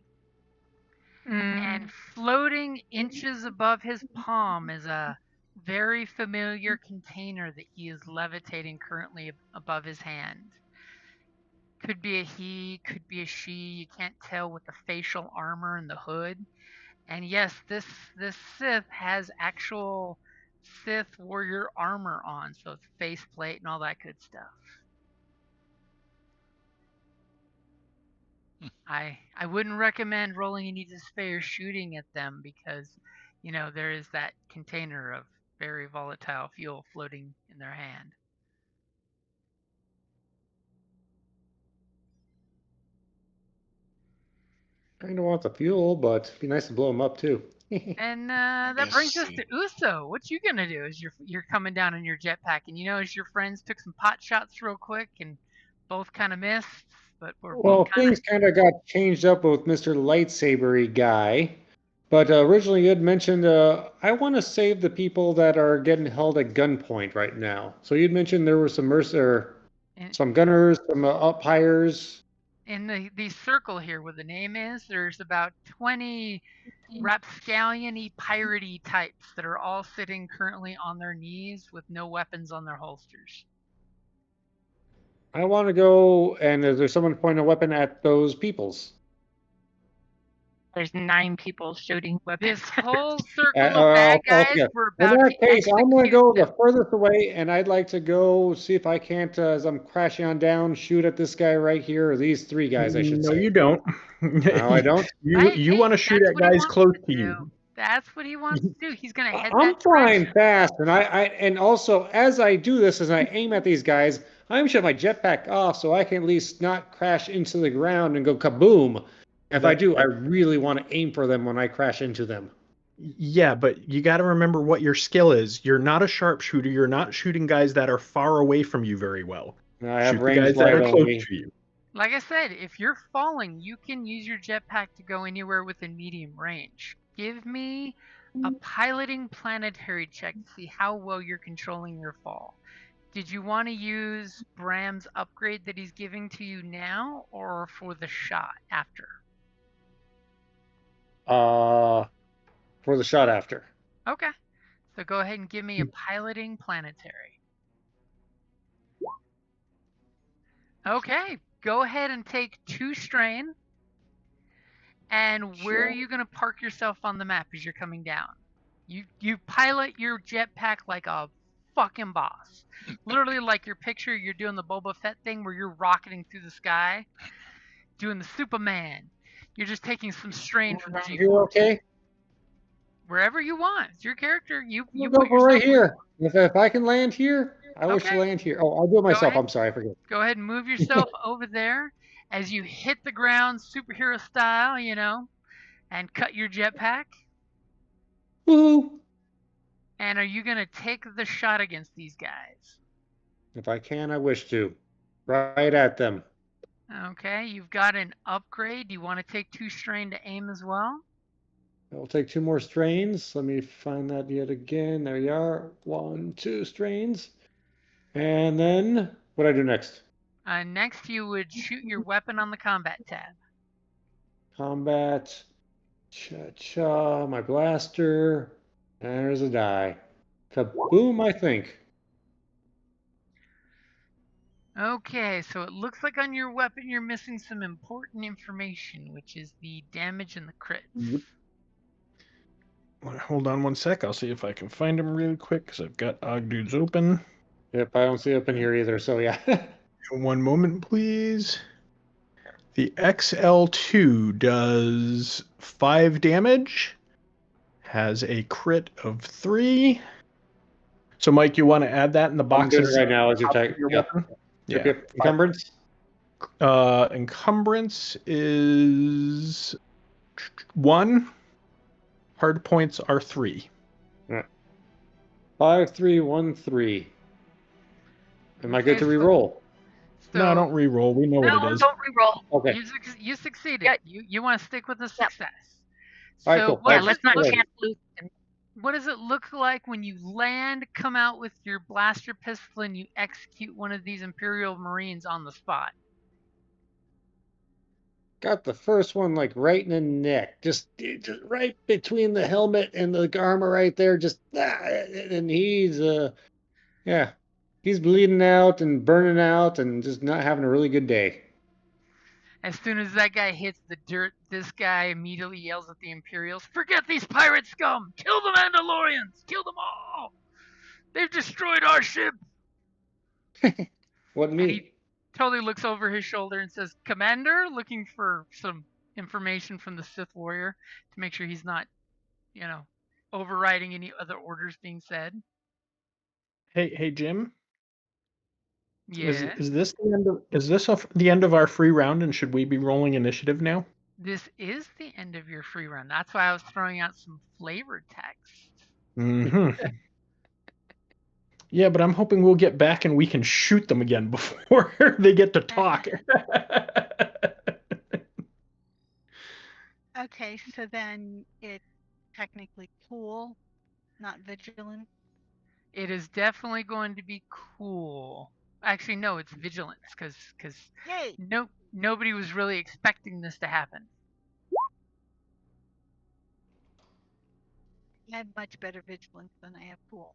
And floating inches above his palm is a very familiar container that he is levitating currently above his hand. Could be a he, could be a she. You can't tell with the facial armor and the hood. And yes, this Sith has actual Sith warrior armor on, so it's faceplate and all that good stuff. I wouldn't recommend rolling any despair shooting at them because, there is that container of very volatile fuel floating in their hand. Kind of want the fuel, but it'd be nice to blow them up too. And that brings us to Uso. What you gonna do as you're coming down in your jetpack, and as your friends took some pot shots real quick and both kind of missed, but things kind of got changed up with Mr. Lightsabery guy. But originally you had mentioned, I want to save the people that are getting held at gunpoint right now. So you'd mentioned there were some some gunners, some umpires. In the circle here where the name is, there's about 20 rapscallion-y, piratey types that are all sitting currently on their knees with no weapons on their holsters. I want to go, and is there someone pointing a weapon at those peoples? There's 9 people shooting weapons. This whole circle of bad guys were about in that case, I'm going to go them. the furthest away, and I'd like to go see if I can't, as I'm crashing on down, shoot at this guy right here, or these 3 guys, I should say. No, you don't. No, I don't. You want to shoot at guys close to you. That's what he wants to do. He's going to head I'm that flying direction. fast, and also as I do this, as I aim at these guys, I'm shutting my jetpack off so I can at least not crash into the ground and go kaboom. If I do, I really want to aim for them when I crash into them. Yeah, but you got to remember what your skill is. You're not a sharpshooter. You're not shooting guys that are far away from you very well. I have Shoot the range guys that are light close only. to you. Like I said, if you're falling, you can use your jetpack to go anywhere within medium range. Give me a piloting planetary check to see how well you're controlling your fall. Did you want to use Bram's upgrade that he's giving to you now, or for the shot after? For the shot after. Okay. So go ahead and give me a piloting planetary. Okay. Go ahead and take 2 strain. And where are you going to park yourself on the map as you're coming down? You pilot your jetpack like a fucking boss. Literally like your picture, you're doing the Boba Fett thing where you're rocketing through the sky, doing the Superman. You're just taking some strain from the G-force. You okay? Wherever you want. It's your character. You go for right here. If I can land here, I wish to land here. Oh, I'll do it myself. I'm sorry, I forget. Go ahead and move yourself over there as you hit the ground superhero style, and cut your jetpack. Woo! And are you going to take the shot against these guys? If I can, I wish to. Right at them. Okay, you've got an upgrade. Do you want to take 2 strain to aim as well? I'll take 2 more strains. Let me find that yet again. There you are. 1, 2 strains. And then, what do I do next? Next, you would shoot your weapon on the combat tab. Combat. Cha-cha, my blaster. There's a die. Kaboom, I think. Okay, so it looks like on your weapon you're missing some important information, which is the damage and the crits. Yep. Hold on one sec. I'll see if I can find them really quick because I've got Ogdudes open. Yep, I don't see it up in here either, so yeah. One moment, please. The XL2 does 5 damage, has a crit of 3. So, Mike, you want to add that in the I'm doing boxes? it right now as you're typing. Yep. Yep. Encumbrance? Encumbrance is 1. Hard points are 3. Right. 5, 3, 1, 3. Am I good to re-roll? No, don't re-roll. We know what it is. Don't re-roll. Okay. You succeeded. Yeah. You want to stick with the success. All right, So cool. Yeah, let's not chance lose. what does it look like when you land, come out with your blaster pistol, and you execute one of these Imperial Marines on the spot? Got the first one like right in the neck, just right between the helmet and the armor right there. And he's he's bleeding out and burning out and just not having a really good day. As soon as that guy hits the dirt, this guy immediately yells at the Imperials, "Forget these pirate scum! Kill the Mandalorians! Kill them all! They've destroyed our ship!" Wasn't And me. he totally looks over his shoulder and says, "Commander, looking for some information from the Sith warrior to make sure he's not, overriding any other orders being said." Hey, Jim. Yeah. Is this the end of the end of our free round, and should we be rolling initiative now? This is the end of your free run. That's why I was throwing out some flavored text. Mm-hmm. Yeah, but I'm hoping we'll get back and we can shoot them again before they get to talk. Okay, so then it's technically cool, not vigilant. It is definitely going to be cool. Actually, no, it's vigilance because Yay! nobody was really expecting this to happen. I have much better vigilance than I have cool.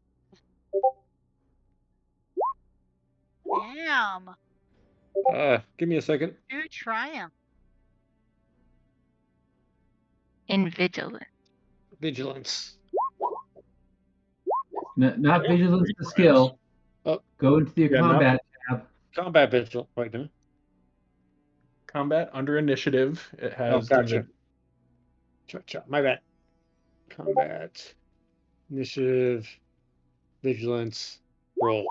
Damn! Give me a second. Do triumph. In vigilance. Vigilance. Not vigilance to skill. Oh. Go into the combat tab. Combat vigilance right now. Combat under initiative. It has. Gotcha. My bad. Combat, initiative, vigilance, roll.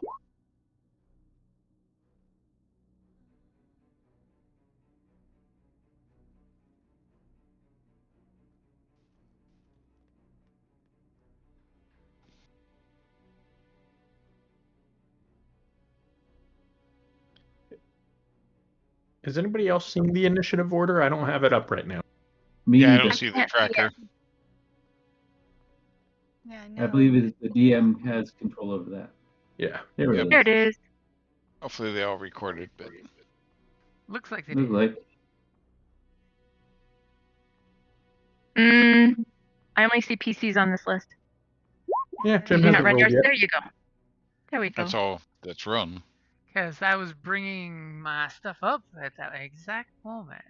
Is anybody else seeing the initiative order? I don't have it up right now. Me Yeah, I neither. don't see the tracker. Yeah, no. I believe the DM has control over that. Yeah. There it is. There it is. Hopefully they all recorded, but Looks like they Look did. like. I only see PCs on this list. Yeah, Did Jim you not hasn't run rolled yours? yet. There you go. There we go. that's all that's run. Because I was bringing my stuff up at that exact moment.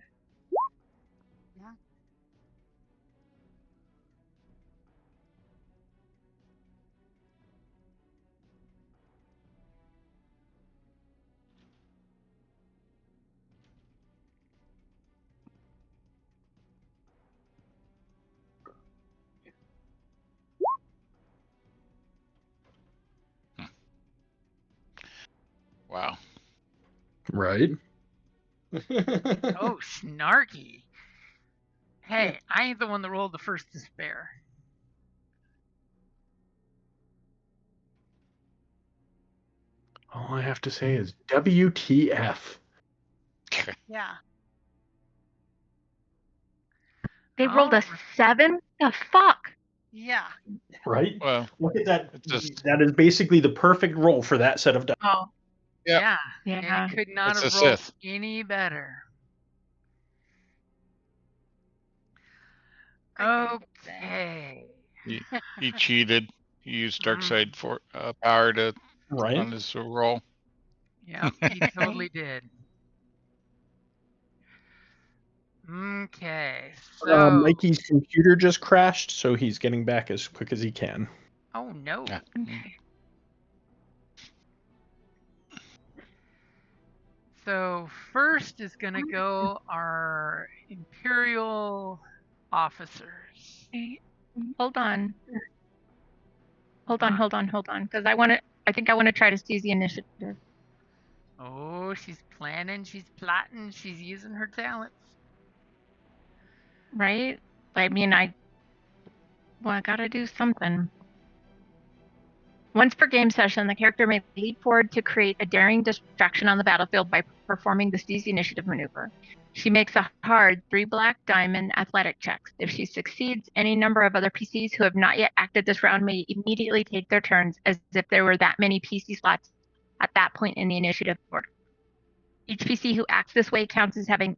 Wow. Right. Oh, snarky. Hey, I ain't the one that rolled the first despair. All I have to say is WTF. Yeah. They rolled a 7? The fuck? Yeah. Right? Well, Look at that. it's just That is basically the perfect roll for that set of dice. Oh, Yep. Yeah. yeah. It could not It's have a rolled Sith. any better. I think so. Okay. He cheated. He used dark side for power to Right? on his roll. Yep, he totally did. Okay, so Mikey's computer just crashed, so he's getting back as quick as he can. oh no. Yeah. Okay. So first is gonna go our Imperial officers. Hold on. Hold on. Because I think I want to try to seize the initiative. Oh, she's planning, she's plotting, she's using her talents. Right? I mean, I gotta do something. Once per game session, the character may leap forward to create a daring distraction on the battlefield by performing the seize the initiative maneuver. She makes a hard 3 black diamond athletic checks. If she succeeds, any number of other PCs who have not yet acted this round may immediately take their turns as if there were that many PC slots at that point in the initiative order. Each PC who acts this way counts as having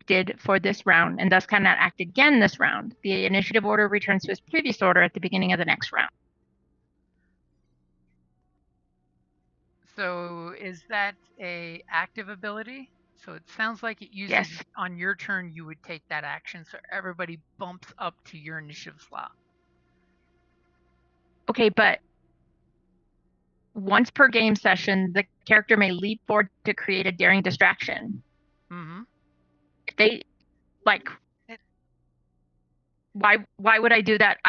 acted for this round and thus cannot act again this round. The initiative order returns to its previous order at the beginning of the next round. So is that a active ability? So it sounds like it uses Yes. on your turn you would take that action, so everybody bumps up to your initiative slot. Okay, but once per game session, the character may leap forward to create a daring distraction. Mm-hmm. If they like, why would I do that?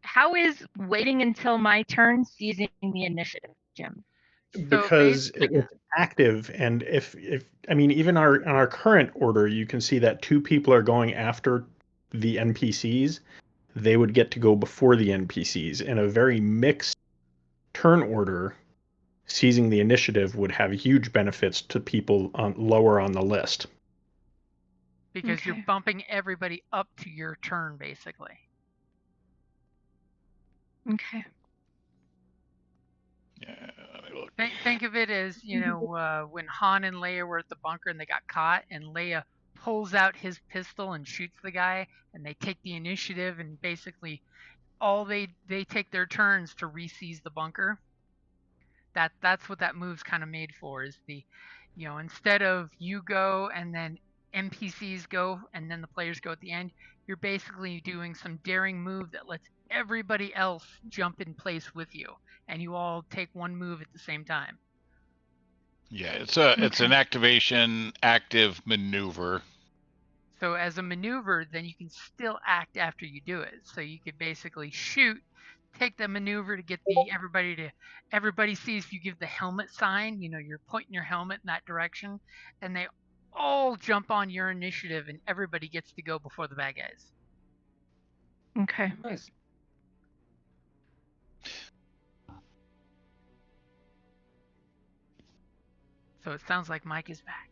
How is waiting until my turn seizing the initiative, Jim? Because it's active, and if I mean, even on our current order, you can see that 2 people are going after the NPCs. They would get to go before the NPCs. In a very mixed turn order, seizing the initiative would have huge benefits to people lower on the list. Because you're Okay. bumping everybody up to your turn, basically. Okay. Yeah, let me look. Think of it as, you know, when Han and Leia were at the bunker and they got caught, and Leia pulls out his pistol and shoots the guy, and they take the initiative, and basically all they take their turns to re-seize the bunker. That's what that move's kind of made for, is the, you know, instead of you go and then NPCs go and then the players go at the end, you're basically doing some daring move that lets everybody else jump in place with you, and you all take one move at the same time. Yeah, it's an activation active maneuver. So as a maneuver, then you can still act after you do it. So you could basically shoot, take the maneuver to get everybody sees you give the helmet sign, you know, you're pointing your helmet in that direction, and they all jump on your initiative, and everybody gets to go before the bad guys. Okay. Nice. So it sounds like Mike is back.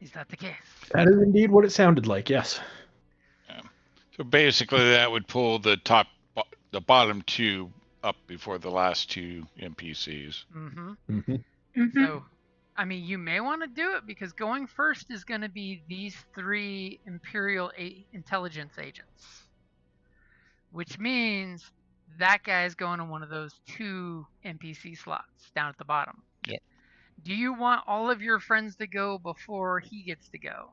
Is that the case? That is indeed what it sounded like, yes. So basically, that would pull the bottom 2 up before the last 2 NPCs. Mm-hmm. Mm-hmm. Mm-hmm. So, I mean, you may want to do it, because going first is going to be these 3 Imperial intelligence agents, which means that guy's going to one of those 2 NPC slots down at the bottom. Yep. Do you want all of your friends to go before he gets to go?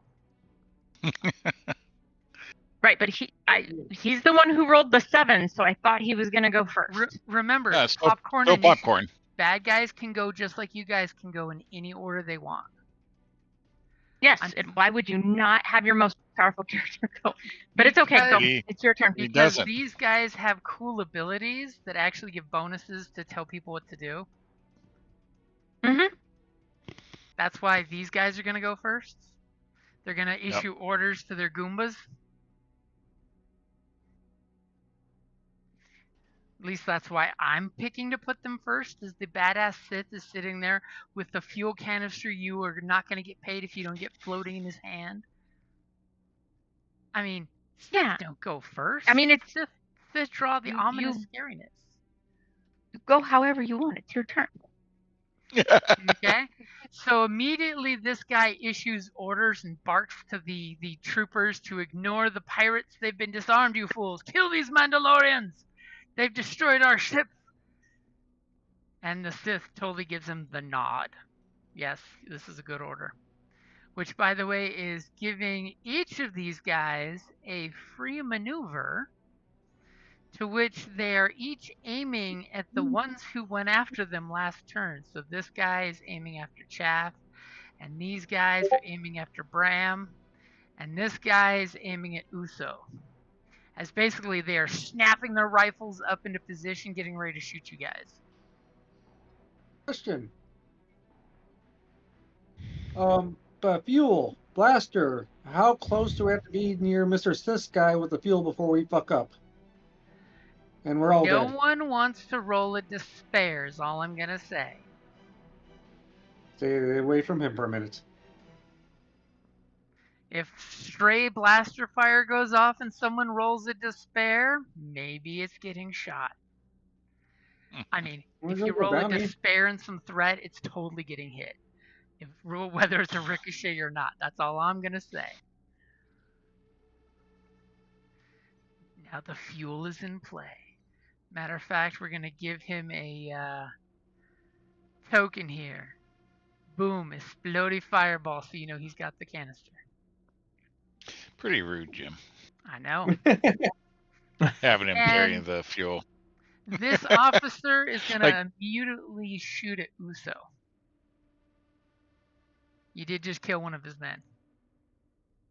Right, but he's the one who rolled the 7, so I thought he was gonna go first. Remember, Yeah, popcorn no initiative. popcorn. Bad guys can go just like you guys can go in any order they want. Yes, and why would you not have your most powerful character go? But it's okay, go. It's your turn. He Because doesn't. these guys have cool abilities that actually give bonuses to tell people what to do. Mm-hmm. That's why these guys are going to go first. They're going to issue orders to their Goombas. At least that's why I'm picking to put them first, is the badass Sith is sitting there with the fuel canister you are not going to get paid if you don't get floating in his hand. I mean, Yeah. Don't go first. I mean, it's Sith draw the you- ominous you- scariness. go however you want. It's your turn. Okay? So immediately this guy issues orders and barks to the troopers to ignore the pirates. They've been disarmed, you fools. Kill these Mandalorians. They've destroyed our ship. And the Sith totally gives him the nod. Yes, this is a good order. Which, by the way, is giving each of these guys a free maneuver to which they are each aiming at the ones who went after them last turn. So this guy is aiming after Chaff, and these guys are aiming after Bram, and this guy is aiming at Uso. As basically they are snapping their rifles up into position, getting ready to shoot you guys. Question. But fuel, blaster, how close do we have to be near Mr. Sis guy with the fuel before we fuck up? And we're all No dead. one wants to roll a despair, is all I'm going to say. Stay away from him for a minute. If stray blaster fire goes off and someone rolls a despair, maybe it's getting shot. I mean, if you roll a despair and some threat, it's totally getting hit. Whether it's a ricochet or not, that's all I'm going to say. Now the fuel is in play. Matter of fact, we're going to give him a token here. Boom, explodey fireball, so you know he's got the canister. Pretty rude, Jim. I know. Having him carrying the fuel. This officer is going to immediately shoot at Uso. You did just kill one of his men.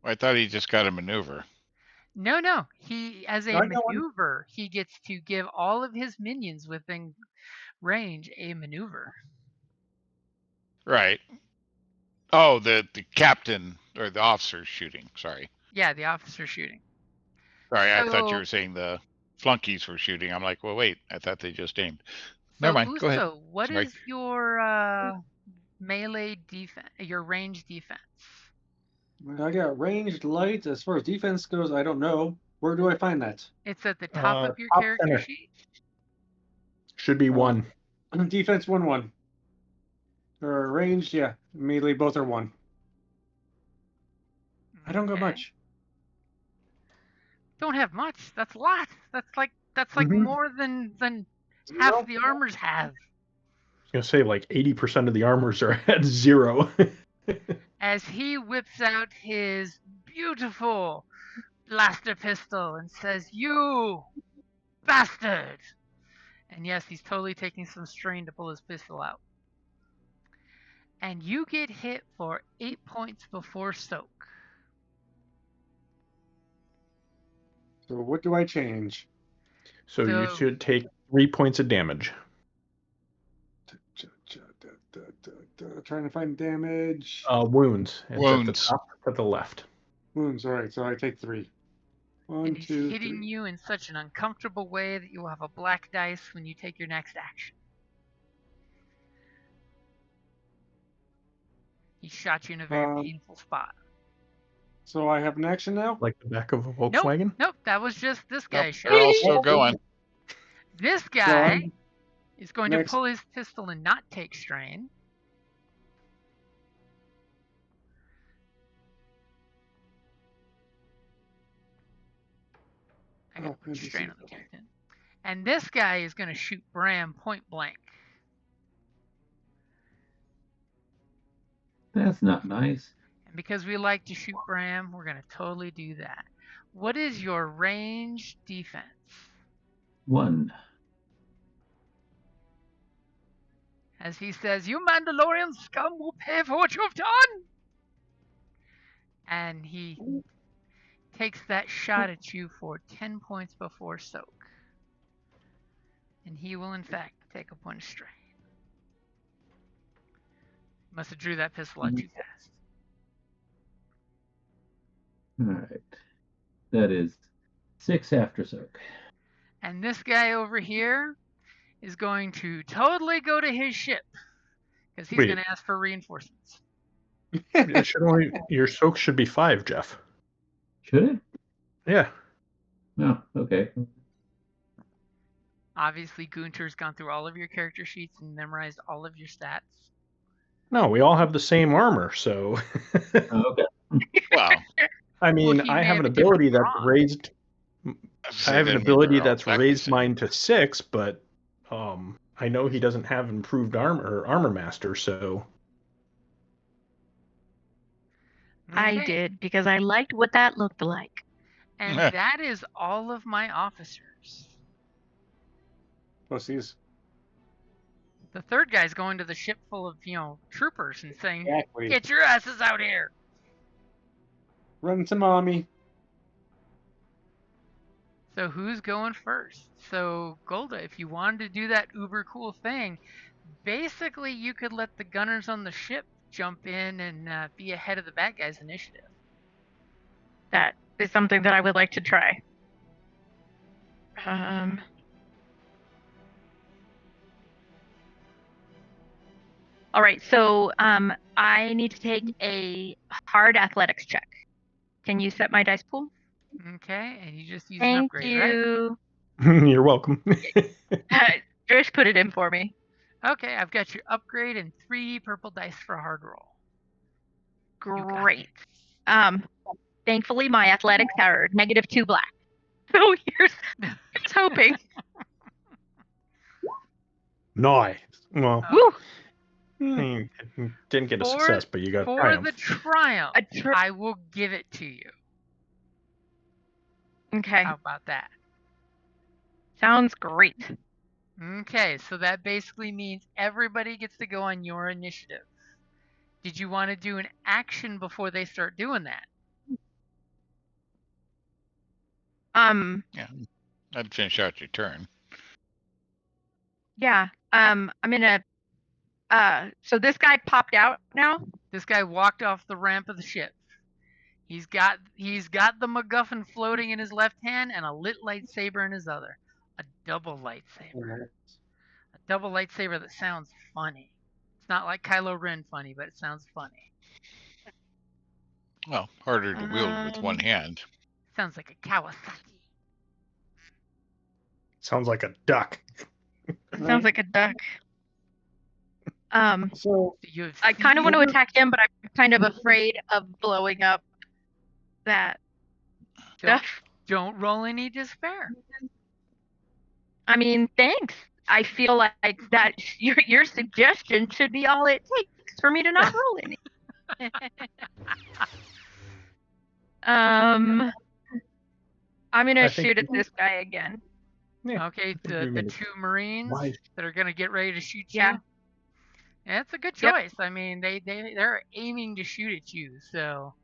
I thought he just got a maneuver. No. He, as a maneuver, he gets to give all of his minions within range a maneuver. Right. Oh, the captain or the officer shooting. Sorry. Yeah, the officer shooting. Sorry, I thought you were saying the flunkies were shooting. I'm like, well, wait. I thought they just aimed. Never mind. Go ahead. What is your melee defense? Your range defense? I got ranged light. As far as defense goes, I don't know. Where do I find that? It's at the top of your character center. sheet. Should be 1. Defense 1/1. Or ranged, yeah. Melee, both are 1. I don't got much. Don't have much. That's a lot. That's like more than half the armors have. I was gonna say like 80% of the armors are at 0. As he whips out his beautiful blaster pistol and says, "You bastard!" And yes, he's totally taking some strain to pull his pistol out. And you get hit for 8 points before soak. So what do I change? So you should take 3 points of damage. Trying to find damage. Wounds. It's Wounds. at the top to the left. Wounds, alright, so I take 3. 1, And he's 2, hitting 3. you in such an uncomfortable way that you will have a black dice when you take your next action. He shot you in a very painful spot. So I have an action now? Like the back of a Volkswagen? Nope, that was just this guy Nope, shot. they're all still going. This guy is going to pull his pistol and not take strain. I got to put strain on the captain. And this guy is going to shoot Bram point blank. That's not nice. And because we like to shoot Bram, we're going to totally do that. What is your range defense? 1. As he says, "You Mandalorian scum will pay for what you've done!" And he takes that shot at you for 10 points before soak. And he will, in fact, take a point of strain. Must have drew that pistol out too fast. Alright. That is 6 after soak. And this guy over here is going to totally go to his ship. Because he's going to ask for reinforcements. Your soak should be 5, Jeff. Should it? Yeah. Oh, okay. Obviously, Gunter's gone through all of your character sheets and memorized all of your stats. No, we all have the same armor, so. Oh, okay. Well, I mean, he I may have an a different ability that's bronze. raised. I have an ability that's exactly raised mine to 6, but I know he doesn't have improved armor master, so. I Okay. did because I liked what that looked like. And that is all of my officers. Pussies. The third guy's going to the ship full of, troopers and saying, Exactly. "Get your asses out here." Run to mommy. So who's going first? So Golda, if you wanted to do that uber cool thing, basically you could let the gunners on the ship jump in and be ahead of the bad guys' initiative. That is something that I would like to try. All right, so I need to take a hard athletics check. Can you set my dice pool? Okay, and you just use an Thank upgrade, right? you. You're welcome. Trish put it in for me. Okay, I've got your upgrade and 3 purple dice for a hard roll. Great. Thankfully, my athletics are -2 black. So here's hoping. Nice. Well, Woo! you didn't get a For- success, but you got a For triumph. the triumph, I will give it to you. Okay. How about that? Sounds great. Okay, so that basically means everybody gets to go on your initiative. Did you want to do an action before they start doing that? Yeah, I'd finish out your turn. Yeah. I'm gonna. So this guy popped out now. This guy walked off the ramp of the ship. He's got the MacGuffin floating in his left hand and a lit lightsaber in his other. A double lightsaber. A double lightsaber that sounds funny. It's not like Kylo Ren funny, but it sounds funny. Well, harder to wield with one hand. Sounds like a Kawasaki. Sounds like a duck. Sounds like a duck. So I kind of want to attack him, but I'm kind of afraid of blowing up that stuff. Don't roll any despair. I mean, thanks. I feel like that your suggestion should be all it takes for me to not roll any. I'm gonna shoot at this guy again. Yeah. Okay, the 2 Marines that are gonna get ready to shoot you. Yeah. Yeah, that's a good choice. Yep. I mean, they're aiming to shoot at you, so.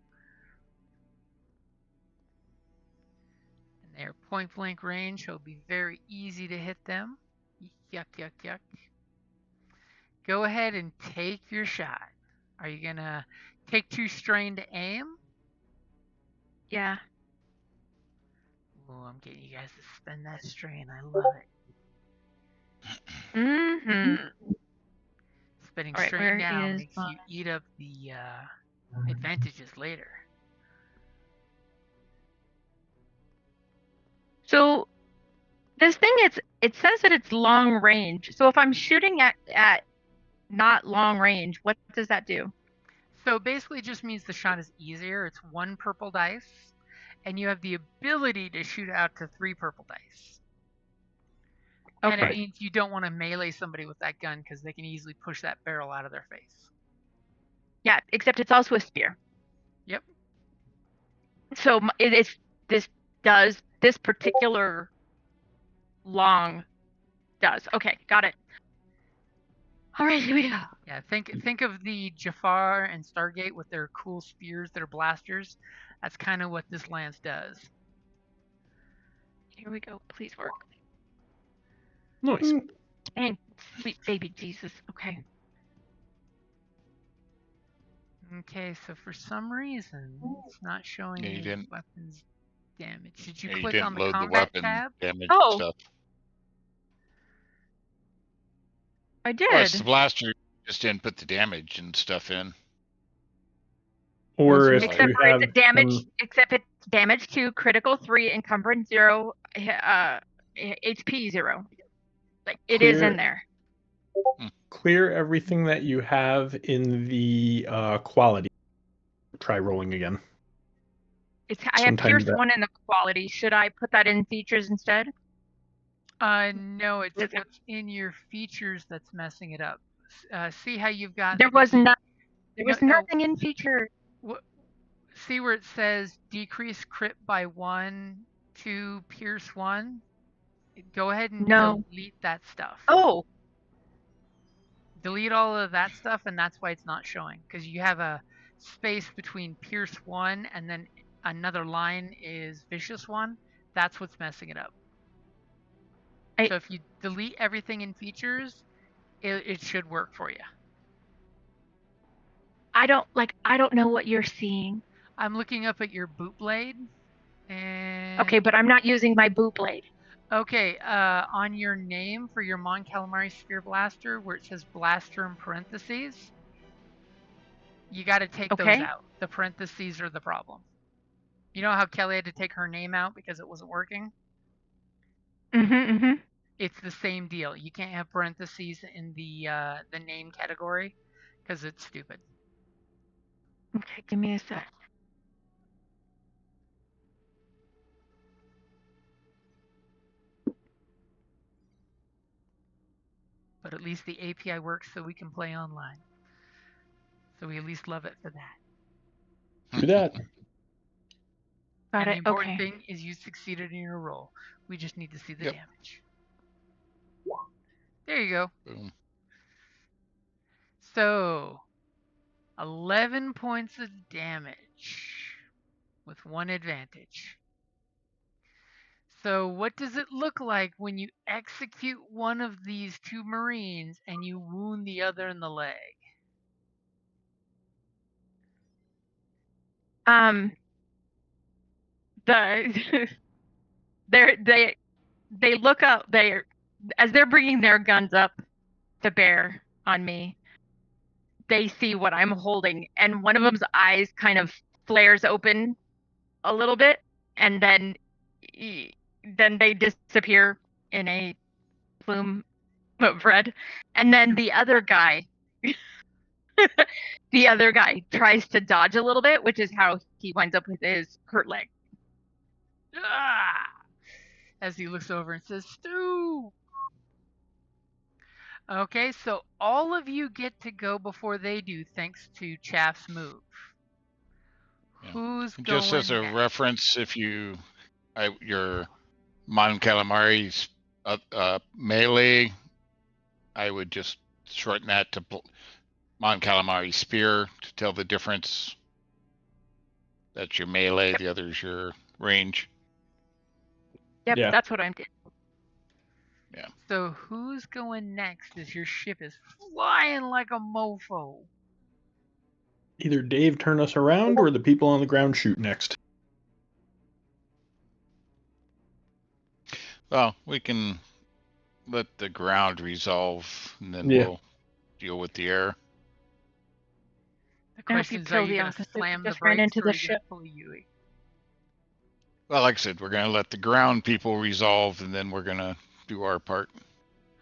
And their point blank range, so it'll be very easy to hit them. Yuck, yuck, yuck. Go ahead and take your shot. Are you gonna take 2 strain to aim? Yeah. Oh, I'm getting you guys to spend that strain. I love it. Mm-hmm. Spending strain now makes you eat up the advantages later. So this thing, it says that it's long range. So if I'm shooting at not long range, what does that do? So basically, it just means the shot is easier. It's 1 purple dice, and you have the ability to shoot out to 3 purple dice. Okay. And it means you don't want to melee somebody with that gun because they can easily push that barrel out of their face. Yeah, except it's also a spear. Yep. So this particular long does. Okay, got it. All right, here we go. Yeah, think of the Jafar and Stargate with their cool spears that are blasters. That's kind of what this lance does. Here we go. Please work. Nice. Dang, sweet baby Jesus. Okay. Okay, so for some reason, it's not showing any weapons damage. Did you click on the combat tab? Damage stuff. I did. Plus, the blaster just didn't put the damage and stuff in. Or Most if likely. you Except for have it's damage. Except it's damage 2, critical 3, encumbrance 0, HP 0. Like it is Clear- in there. clear everything that you have in the quality. Try rolling again. I have Sometimes Pierce that- 1 in the quality. Should I put that in features instead? No, it's Is it- what's in your features that's messing it up. See how you've got There was the- not. There was No, nothing in feature. see where it says decrease crit by 1 to Pierce 1? Go ahead and No. delete that stuff. Oh, Delete all of that stuff, and that's why it's not showing. Because you have a space between Pierce 1 and then another line is Vicious 1. That's what's messing it up. So if you delete everything in features, it should work for you. I don't know what you're seeing. I'm looking up at your boot blade. And Okay, but I'm not using my boot blade. okay, on your name for your Mon Calamari Spear Blaster, where it says Blaster in parentheses, you got to take those Okay. out. The parentheses are the problem. You know how Kelly had to take her name out because it wasn't working? Mm-hmm. It's the same deal. You can't have parentheses in the name category because it's stupid. Okay, give me a sec. But at least the API works so we can play online. So we at least love it for that. Do that. Got And it. the important Okay. thing is you succeeded in your role. We just need to see the Yep. damage. There you go. Boom. So, 11 points of damage with 1 advantage. So what does it look like when you execute one of these 2 Marines and you wound the other in the leg? The they look up. As they're bringing their guns up to bear on me, they see what I'm holding, and one of them's eyes kind of flares open a little bit, and then they disappear in a plume of red, and then the other guy tries to dodge a little bit, which is how he winds up with his hurt leg. Ah! As he looks over and says, Stu! Okay, so all of you get to go before they do, thanks to Chaff's move. Yeah. Who's going Just as a next? reference, if your Mon Calamari's melee, I would just shorten that to Mon Calamari Spear to tell the difference. That's your melee, the other's your range. Yep, Yeah. that's what I'm doing. So who's going next as your ship is flying like a mofo? Either Dave turn us around or the people on the ground shoot next. Well, we can let the ground resolve, and then Yeah. we'll deal with the air. The I hope you question is, are kill you the going to officer who slam the just ran brakes into or the are you going ship. to pull a Yui? Well, like I said, we're going to let the ground people resolve, and then we're going to do our part.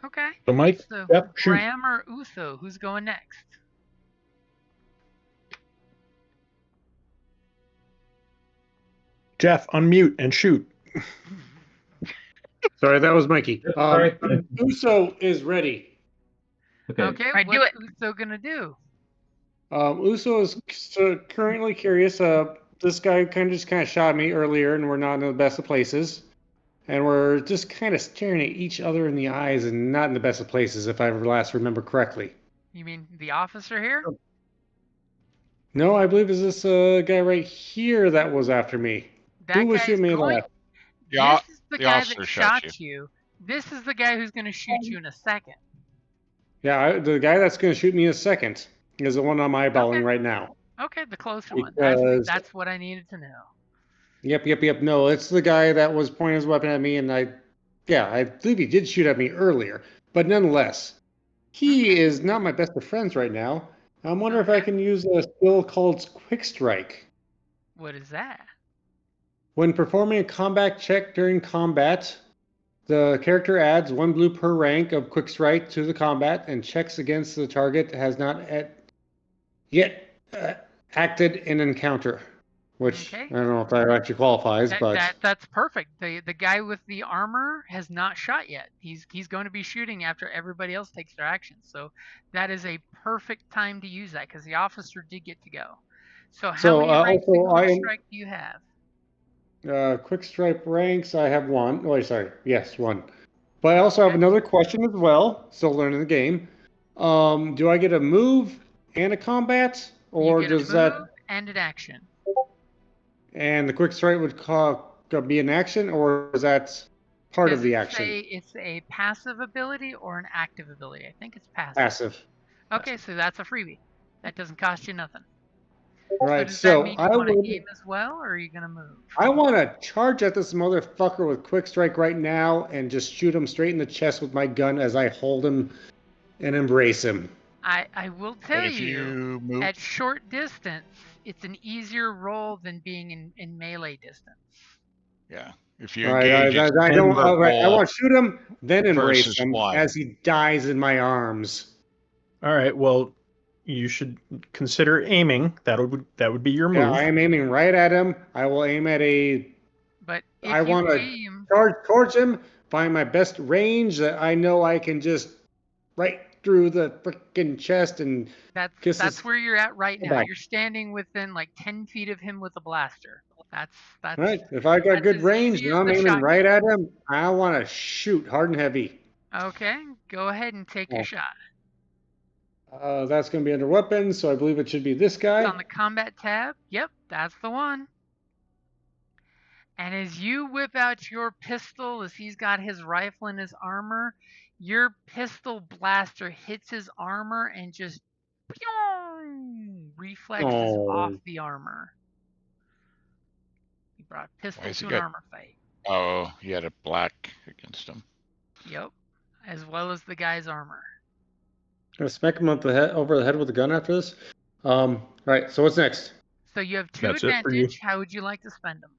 Okay. So Mike, So yep, shoot. Bram or Uso, who's going next? Jeff, unmute and shoot. Sorry, that was Mikey. Sorry. Uso is ready. Okay, Alright, do what's Uso going to do? Uso is currently curious. This guy kind of shot me earlier, and we're not in the best of places. And we're just kind of staring at each other in the eyes and not in the best of places, if I last remember correctly. You mean the officer here? No, I believe it's this guy right here that was after me. That Who was guy's shooting me going. last? Yeah, This is the the guy officer that shot shot you. This is the guy who's going to shoot you in a second. Yeah, the guy that's going to shoot me in a second is the one I'm eyeballing Okay. right now. Okay, the closer one. Because- That's what I needed to know. Yep. No, it's the guy that was pointing his weapon at me, and I believe he did shoot at me earlier. But nonetheless, he is not my best of friends right now. I'm wondering if I can use a skill called Quick Strike. What is that? When performing a combat check during combat, the character adds 1 blue per rank of Quick Strike to the combat, and checks against the target has not yet acted in encounter. Which Okay. I don't know if that actually qualifies, but That's perfect. The guy with the armor has not shot yet. He's going to be shooting after everybody else takes their action. So that is a perfect time to use that because the officer did get to go. So how many ranks in Quick Strike do you have? Quick Strike ranks, I have 1. Oh, sorry. Yes, 1. But I also have another question as well. Still learning the game. Do I get a move and a combat, or you get does a move that and an action? And the Quick Strike would be an action, or is that part of the action? It's a passive ability or an active ability? I think it's passive. Passive. Okay, so that's a freebie. That doesn't cost you nothing. Right. Does So that mean you want to aim as well, or are you gonna move? I want to charge at this motherfucker with Quick Strike right now and just shoot him straight in the chest with my gun as I hold him and embrace him. I will tell But if you move, at short distance, it's an easier roll than being in melee distance. yeah. If you All right, engage, I don't. All right, I roll want to shoot him, then embrace versus him one. as he dies in my arms. All right. Well, you should consider aiming. That would be your move. Yeah, I am aiming right at him. I will aim at a. But if I want to charge towards him, find my best range that I know I can just right through the freaking chest and. That's where you're at right now. Back. You're standing within like 10 feet of him with a blaster. That's right. If I got good range and I'm aiming right at him, I want to shoot hard and heavy. Okay, go ahead and take your shot. That's going to be under weapons, so I believe it should be this guy. It's on the combat tab. Yep, that's the one. And as you whip out your pistol, as he's got his rifle and his armor, your pistol blaster hits his armor and just reflexes off the armor. He brought a pistol to an armor fight. Oh, he had a black against him. Yep, as well as the guy's armor. Gonna smack him over the head with a gun after this. Right. So what's next? So you have 2 advantage. How would you like to spend them?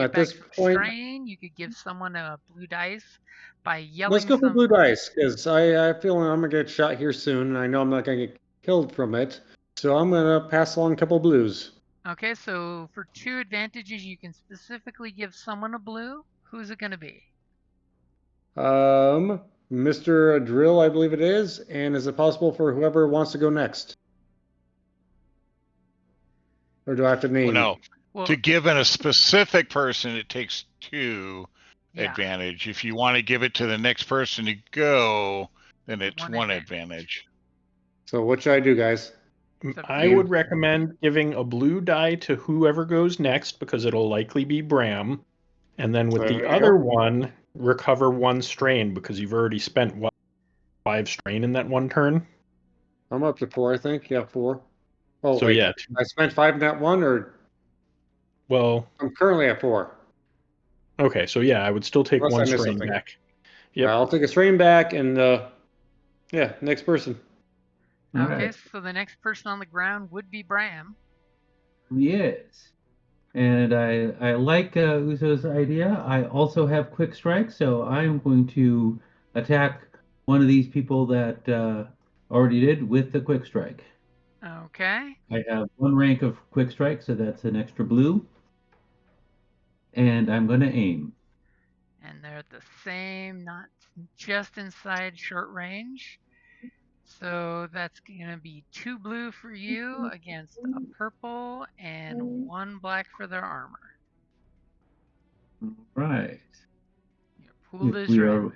At this point, strain, you could give someone a blue dice by yelling. Let's go for blue dice because I feel I'm gonna get shot here soon, and I know I'm not gonna get killed from it. So I'm gonna pass along a couple blues. Okay, so for 2 advantages, you can specifically give someone a blue. Who's it gonna be? Mr. Drill, I believe it is, and is it possible for whoever wants to go next? Or do I have to name? Well, no. Well, to give a specific person, it takes 2 advantage. If you want to give it to the next person to go, then it's 1 advantage. So what should I do, guys? I would recommend giving a blue die to whoever goes next because it'll likely be Bram. And then with the other one, recover 1 strain because you've already spent 5 strain in that one turn. I'm up to 4, I think. Yeah, 4. Oh, so wait. I spent 5 in that one, or? Well, I'm currently at 4. Okay, so yeah, I would still take 1 strain back. Yeah, I'll take a strain back, and next person. Okay, right. So the next person on the ground would be Bram. Yes. And I like Uzo's idea. I also have quick strike, so I'm going to attack one of these people that already did with the quick strike. Okay. I have 1 rank of quick strike, so that's an extra blue. And I'm going to aim. And they're at the same, not just inside short range. So that's going to be 2 blue for you against a purple and 1 black for their armor. Right. Your pool is red.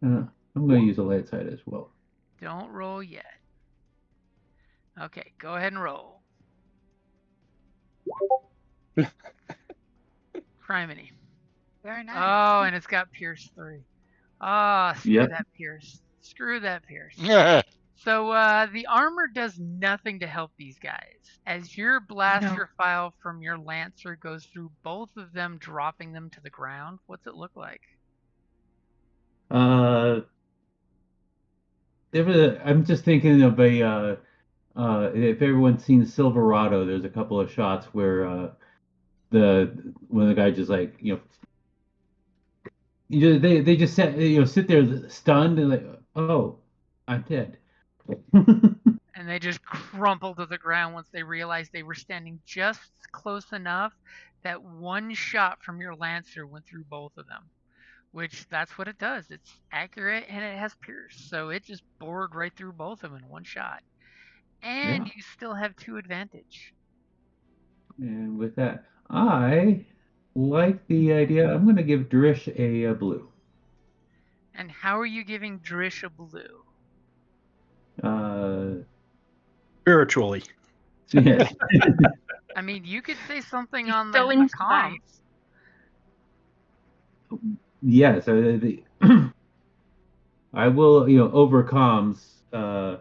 I'm going to use a light side as well. Don't roll yet. Okay, go ahead and roll. Criminy. Very nice. Oh, and it's got Pierce 3. Oh, that Pierce. Screw that Pierce. So the armor does nothing to help these guys. As your blaster file from your Lancer goes through both of them, dropping them to the ground, what's it look like? Uh, I'm just thinking of if everyone's seen Silverado, there's a couple of shots where when the guy just like they just sit there stunned and like, oh, I'm dead. And they just crumple to the ground once they realized they were standing just close enough that one shot from your lancer went through both of them. Which that's what it does. It's accurate and it has pierce, so it just bored right through both of them in one shot. And Yeah. you still have 2 advantage. And with that, I like the idea. I'm going to give Drish a blue. And how are you giving Drish a blue? Spiritually. Yes. I mean, you could say something He's on so the inspired. comms. Yes. I will, over comms. I'm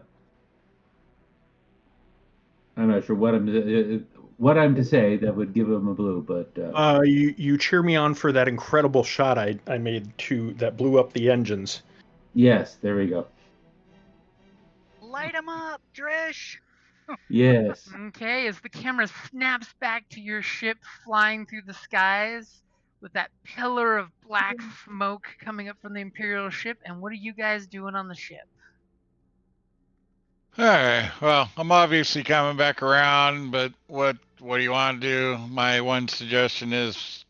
not sure what I'm to say that would give him a blue, but You cheer me on for that incredible shot I made that blew up the engines. yes, there we go. Light him up, Drish! Yes. Okay, as the camera snaps back to your ship flying through the skies with that pillar of black smoke coming up from the Imperial ship, and what are you guys doing on the ship? All right. Well, I'm obviously coming back around, but what do you want to do? My one suggestion is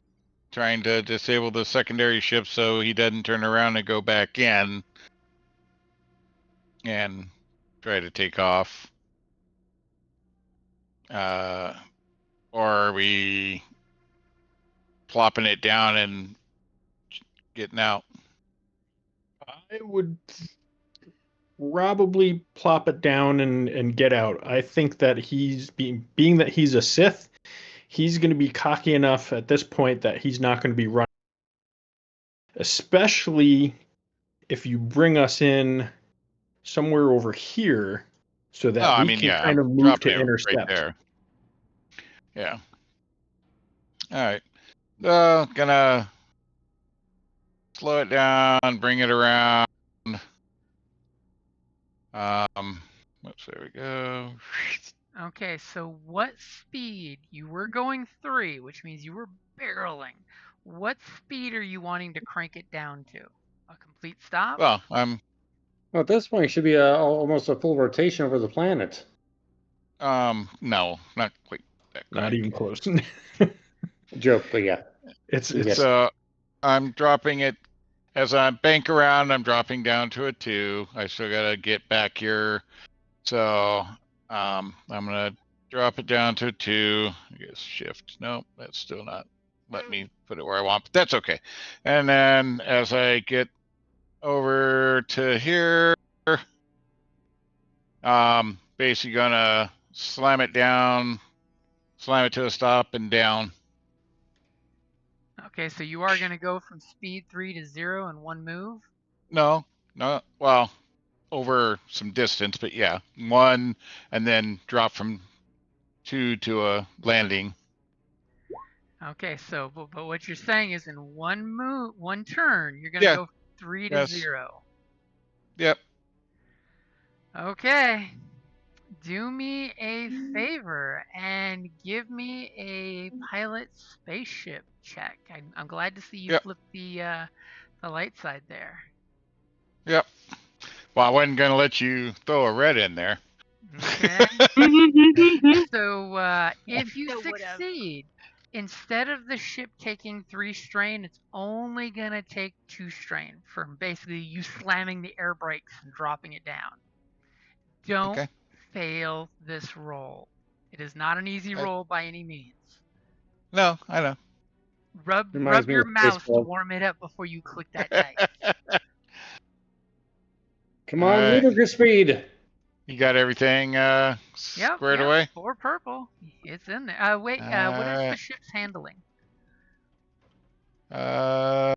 trying to disable the secondary ship so he doesn't turn around and go back in and try to take off. Or are we plopping it down and getting out? I would probably plop it down and get out. I think that being that he's a Sith, he's going to be cocky enough at this point that he's not going to be running. Especially if you bring us in somewhere over here so that I we mean, can yeah, kind of move dropping to it right intercept. there. Yeah. All right. Gonna slow it down, bring it around. Whoops, there we go. Okay, so what speed? You were going 3, which means you were barreling. What speed are you wanting to crank it down to? A complete stop? Well, Well, at this point, it should be almost a full rotation over the planet. no, not quite that quick. Not even close. Joke, but yeah. It's So I'm dropping it as I bank around. I'm dropping down to a 2. I still gotta get back here, so I'm gonna drop it down to a 2. I guess shift. No, that's still not let me put it where I want, but that's okay. And then as I get over to here, basically gonna slam it down, slam it to a stop and down. Okay, so you are going to go from speed 3 to 0 in one move? No, well, over some distance, but yeah, 1 and then drop from 2 to a landing. Okay, so but what you're saying is in one turn, you're going to go 3 to 0. Yep. Okay. Do me a favor and give me a pilot spaceship check. I'm glad to see you flip the light side there. Yep. Well, I wasn't going to let you throw a red in there. Okay. So if you succeed, instead of the ship taking 3 strain, it's only going to take 2 strain from basically you slamming the air brakes and dropping it down. Don't fail this roll. It is not an easy roll by any means. No, I know. Rub your mouse to warm it up before you click that dice. Come on, ludicrous speed. You got everything squared away? 4 purple. It's in there. Wait, what is the ship's handling? I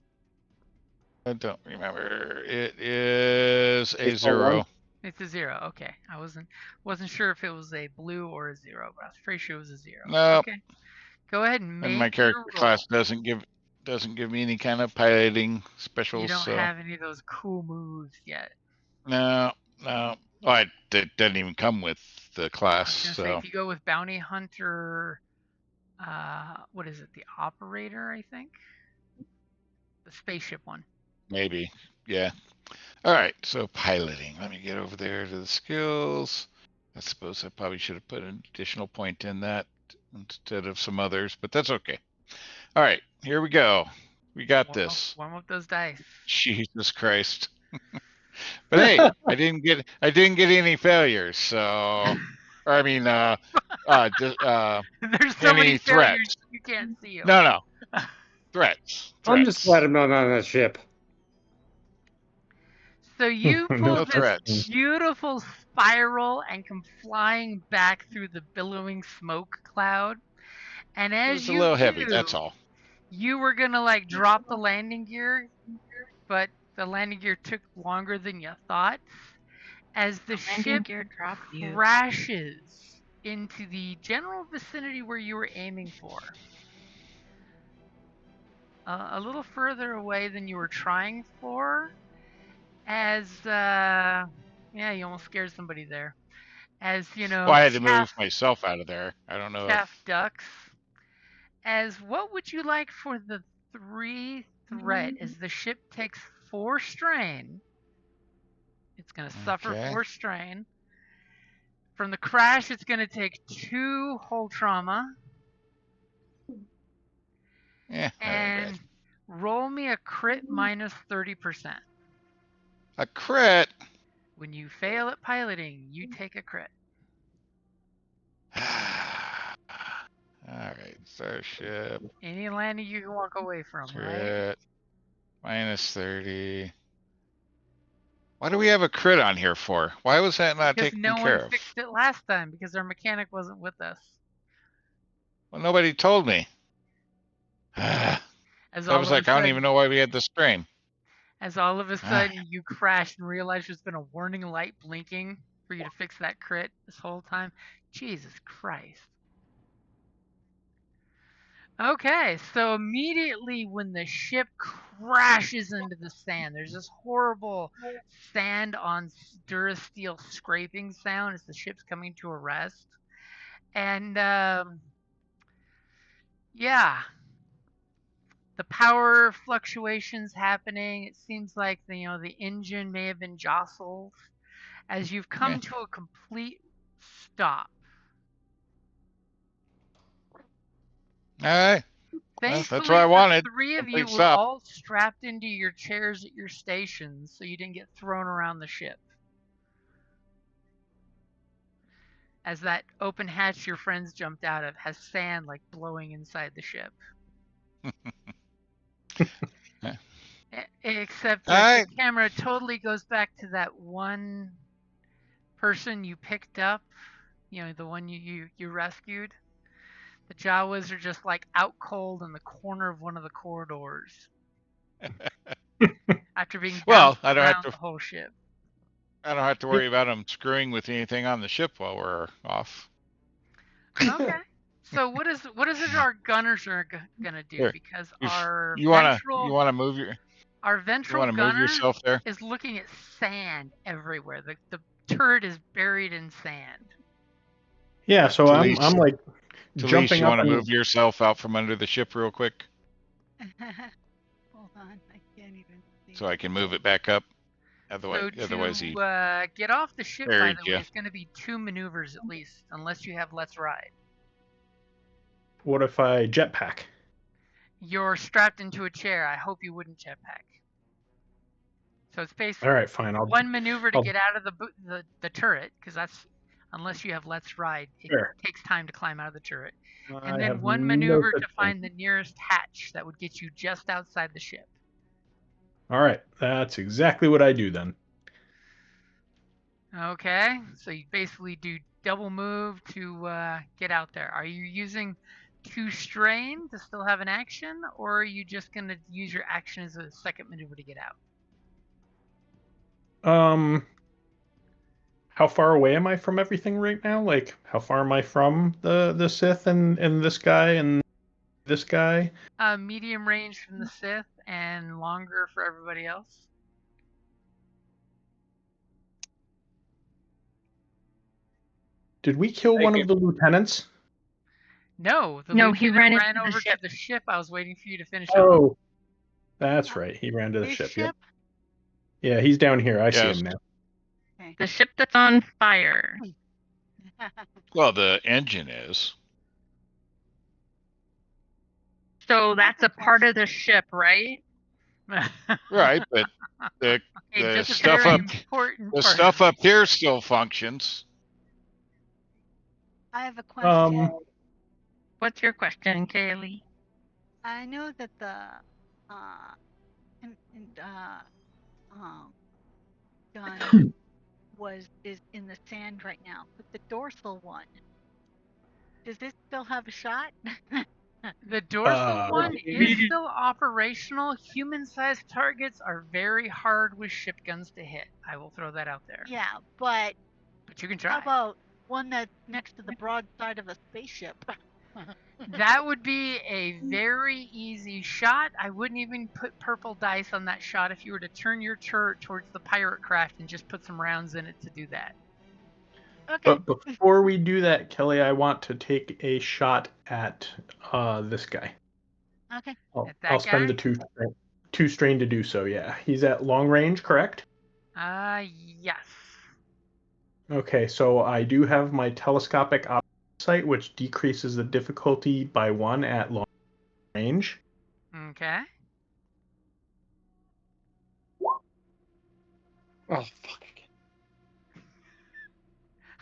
don't remember. It is a 0. It's a 0. Okay, I wasn't sure if it was a blue or a 0, but I was pretty sure it was a 0. Nope. Okay, go ahead and make And my character class doesn't doesn't give me any kind of piloting specials. You don't so have any of those cool moves yet. no. Oh, it doesn't even come with the I class. was gonna So say, if you go with Bounty Hunter, what is it? The Operator, I think. The spaceship one. maybe, yeah. All right, so piloting. Let me get over there to the skills. I suppose I probably should have put an additional point in that instead of some others, but that's okay. All right, here we go. We got this. Warm up those dice. Jesus Christ. But hey, I didn't get any failures, so or I mean There's so any many failures threats. you can't see them. No. Threats. I'm just glad I'm not on that ship. So you pull No this threats. beautiful spiral and come flying back through the billowing smoke cloud. And It as was a you little do, heavy, that's all. you were gonna like drop the landing gear, but the landing gear took longer than you thought. As the Landing ship gear dropped you. crashes into the general vicinity where you were aiming for. A little further away than you were trying for, as you almost scared somebody there. As you know, Well, I had to move myself out of there. I don't know Chaff if ducks. As what would you like for the 3 threat? As the ship takes 4 strain, it's going to suffer Okay. 4 strain. From the crash, it's going to take 2 hull trauma. Yeah, And roll me a crit minus 30%. a crit. When you fail at piloting, you take a crit. All right, starship. Any landing you can walk away from, Crit. right? Minus 30. Why do we have a crit on here for? Why was that not Because taken no care one of? fixed it last time because our mechanic wasn't with us. Well, nobody told me. That As was like, I don't even know why we had the strain. As all of a sudden you crash and realize there's been a warning light blinking for you to fix that crit this whole time. Jesus Christ. Okay, so immediately when the ship crashes into the sand, there's this horrible sand on durasteel scraping sound as the ship's coming to a rest. And the power fluctuations happening. It seems like the engine may have been jostled as you've come to a complete stop. All right. Thankfully, that's what I wanted. The 3 of you were stop. all strapped into your chairs at your stations, so you didn't get thrown around the ship. As that open hatch your friends jumped out of has sand like blowing inside the ship. Except the camera totally goes back to that one person you picked up, the one you rescued. The Jawas are just like out cold in the corner of one of the corridors. After being bounced around the whole ship. I don't have to worry about them screwing with anything on the ship while we're off. Okay. So what is it our gunners are gonna do? Here, because our you wanna move your ventral gunner move yourself there? Is looking at sand everywhere. The turret is buried in sand. Yeah, so I'm like jumping you up. Want to move yourself out from under the ship real quick? Hold on, I can't even see. So I can move it back up. Otherwise, he get off the ship. By the way, it's going to be 2 maneuvers at least, unless you have Let's Ride. What if I jetpack? You're strapped into a chair. I hope you wouldn't jetpack. So it's basically all right, fine. One maneuver to get out of the turret, because that's unless you have Let's Ride, it takes time to climb out of the turret. And then one maneuver to find the nearest hatch that would get you just outside the ship. All right, that's exactly what I do then. Okay, so you basically do double move to get out there. Are you using 2 strain to still have an action, or are you just going to use your action as a second maneuver to get out? How far away am I from everything right now? Like, how far am I from the Sith and this guy and this guy. Medium range from the Sith and longer for everybody else. Did we kill one of the lieutenants? No, the No, he lieutenant ran into the over ship. to the ship. I was waiting for you to finish off. Oh, that's right. He ran to the This ship. ship? Yep. Yeah, he's down here. I see Yes. him now. Okay. The ship that's on fire. Well, the engine is. So that's a part of the ship, right? Right, but the Okay, just stuff very up important the part stuff of up here still functions. I have a question. What's your question, Kaylee? I know that the gun is in the sand right now, but the dorsal one, does this still have a shot? The dorsal one is maybe- still operational. Human-sized targets are very hard with ship guns to hit. I will throw that out there. Yeah, but But you can how try. about one that's next to the broadside of a spaceship? That would be a very easy shot. I wouldn't even put purple dice on that shot if you were to turn your turret towards the pirate craft and just put some rounds in it to do that. Okay. But before we do that, Kelly, I want to take a shot at this guy. Okay. At that I'll spend guy? the two strain to do so. Yeah, he's at long range, correct? Yes. Okay, so I do have my telescopic sight, which decreases the difficulty by 1 at long range. Okay. Oh, fuck.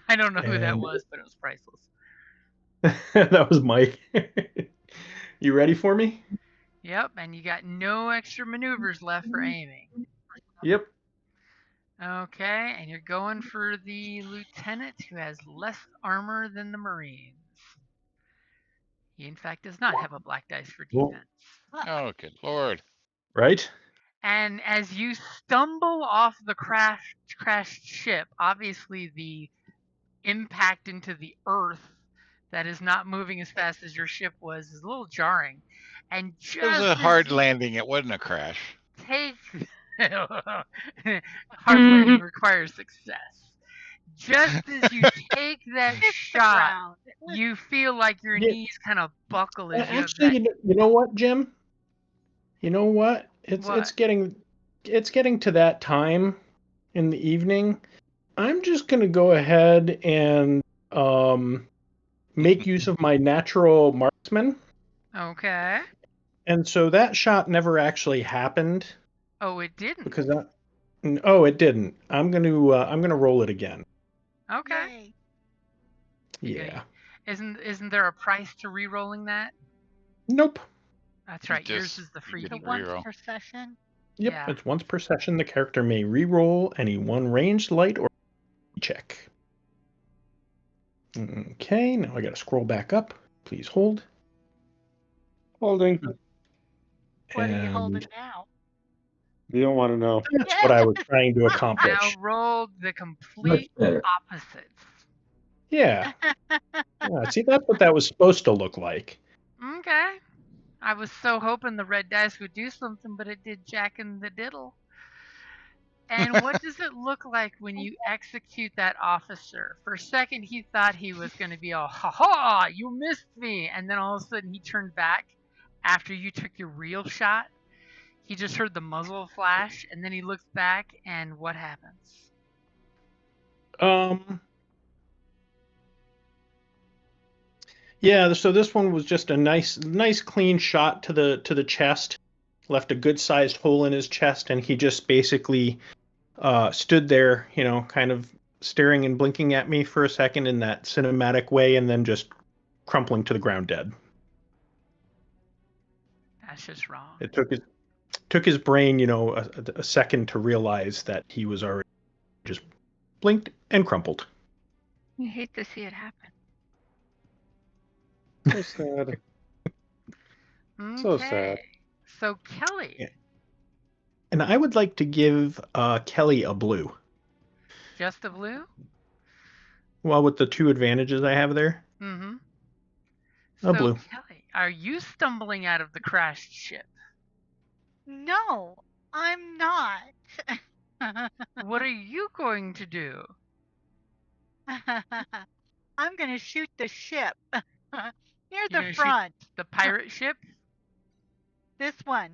I don't know who that And- was, but it was priceless. That was Mike. You ready for me? Yep, and you got no extra maneuvers left for aiming. Yep. Okay, and you're going for the lieutenant who has less armor than the Marines. He, in fact, does not have a black dice for Well- defense. Oh, good lord. Right? And as you stumble off the crashed ship, obviously the impact into the earth that is not moving as fast as your ship was is a little jarring. And just It was a as hard you landing. It wasn't a crash. take hard landing requires success. Just as you take that shot, Round. you feel like your Yeah. knees kind of buckle as you have Actually, that. you know what, Jim? You know what? It's What? getting to that time in the evening. I'm just gonna go ahead and make use of my natural marksman, Okay. and so that shot never actually happened Oh, it didn't. because it didn't. I'm gonna roll it again. Okay. Yay. Yeah. Isn't there a price to re-rolling that? Nope. That's right. Yours Just- is the you So get freebie. to once reroll. per session. Yep. Yeah. It's once per session. The character may re-roll any one ranged light or check. Okay. Now I got to scroll back up. Please hold. Holding. What are you And holding now? You don't want to know. That's what I was trying to Now accomplish. roll the Much complete better. opposites. Yeah. Yeah. See, that's what that was supposed to look like. Okay. I was so hoping the red dice would do something, but it did jack in the diddle. And what does it look like when you execute that officer? For a second, he thought he was going to be all, ha ha, you missed me. And then all of a sudden, he turned back after you took your real shot. He just heard the muzzle flash, and then he looks back, and what happens? Yeah, so this one was just a nice clean shot to the chest. Left a good sized hole in his chest, and he just basically stood there, kind of staring and blinking at me for a second in that cinematic way, and then just crumpling to the ground dead. That's just wrong. It took his brain, a second to realize that he was already just blinked and crumpled. You hate to see it happen. So sad. So sad. Okay. So Kelly, Yeah. And I would like to give Kelly a blue. just a blue? Well, with the 2 advantages I have there. Mm-hmm. A blue. Kelly, Are you stumbling out of the crashed ship? No, I'm not. What are you going to do? I'm gonna shoot the ship. Near You're the gonna shoot front. the pirate ship? This one.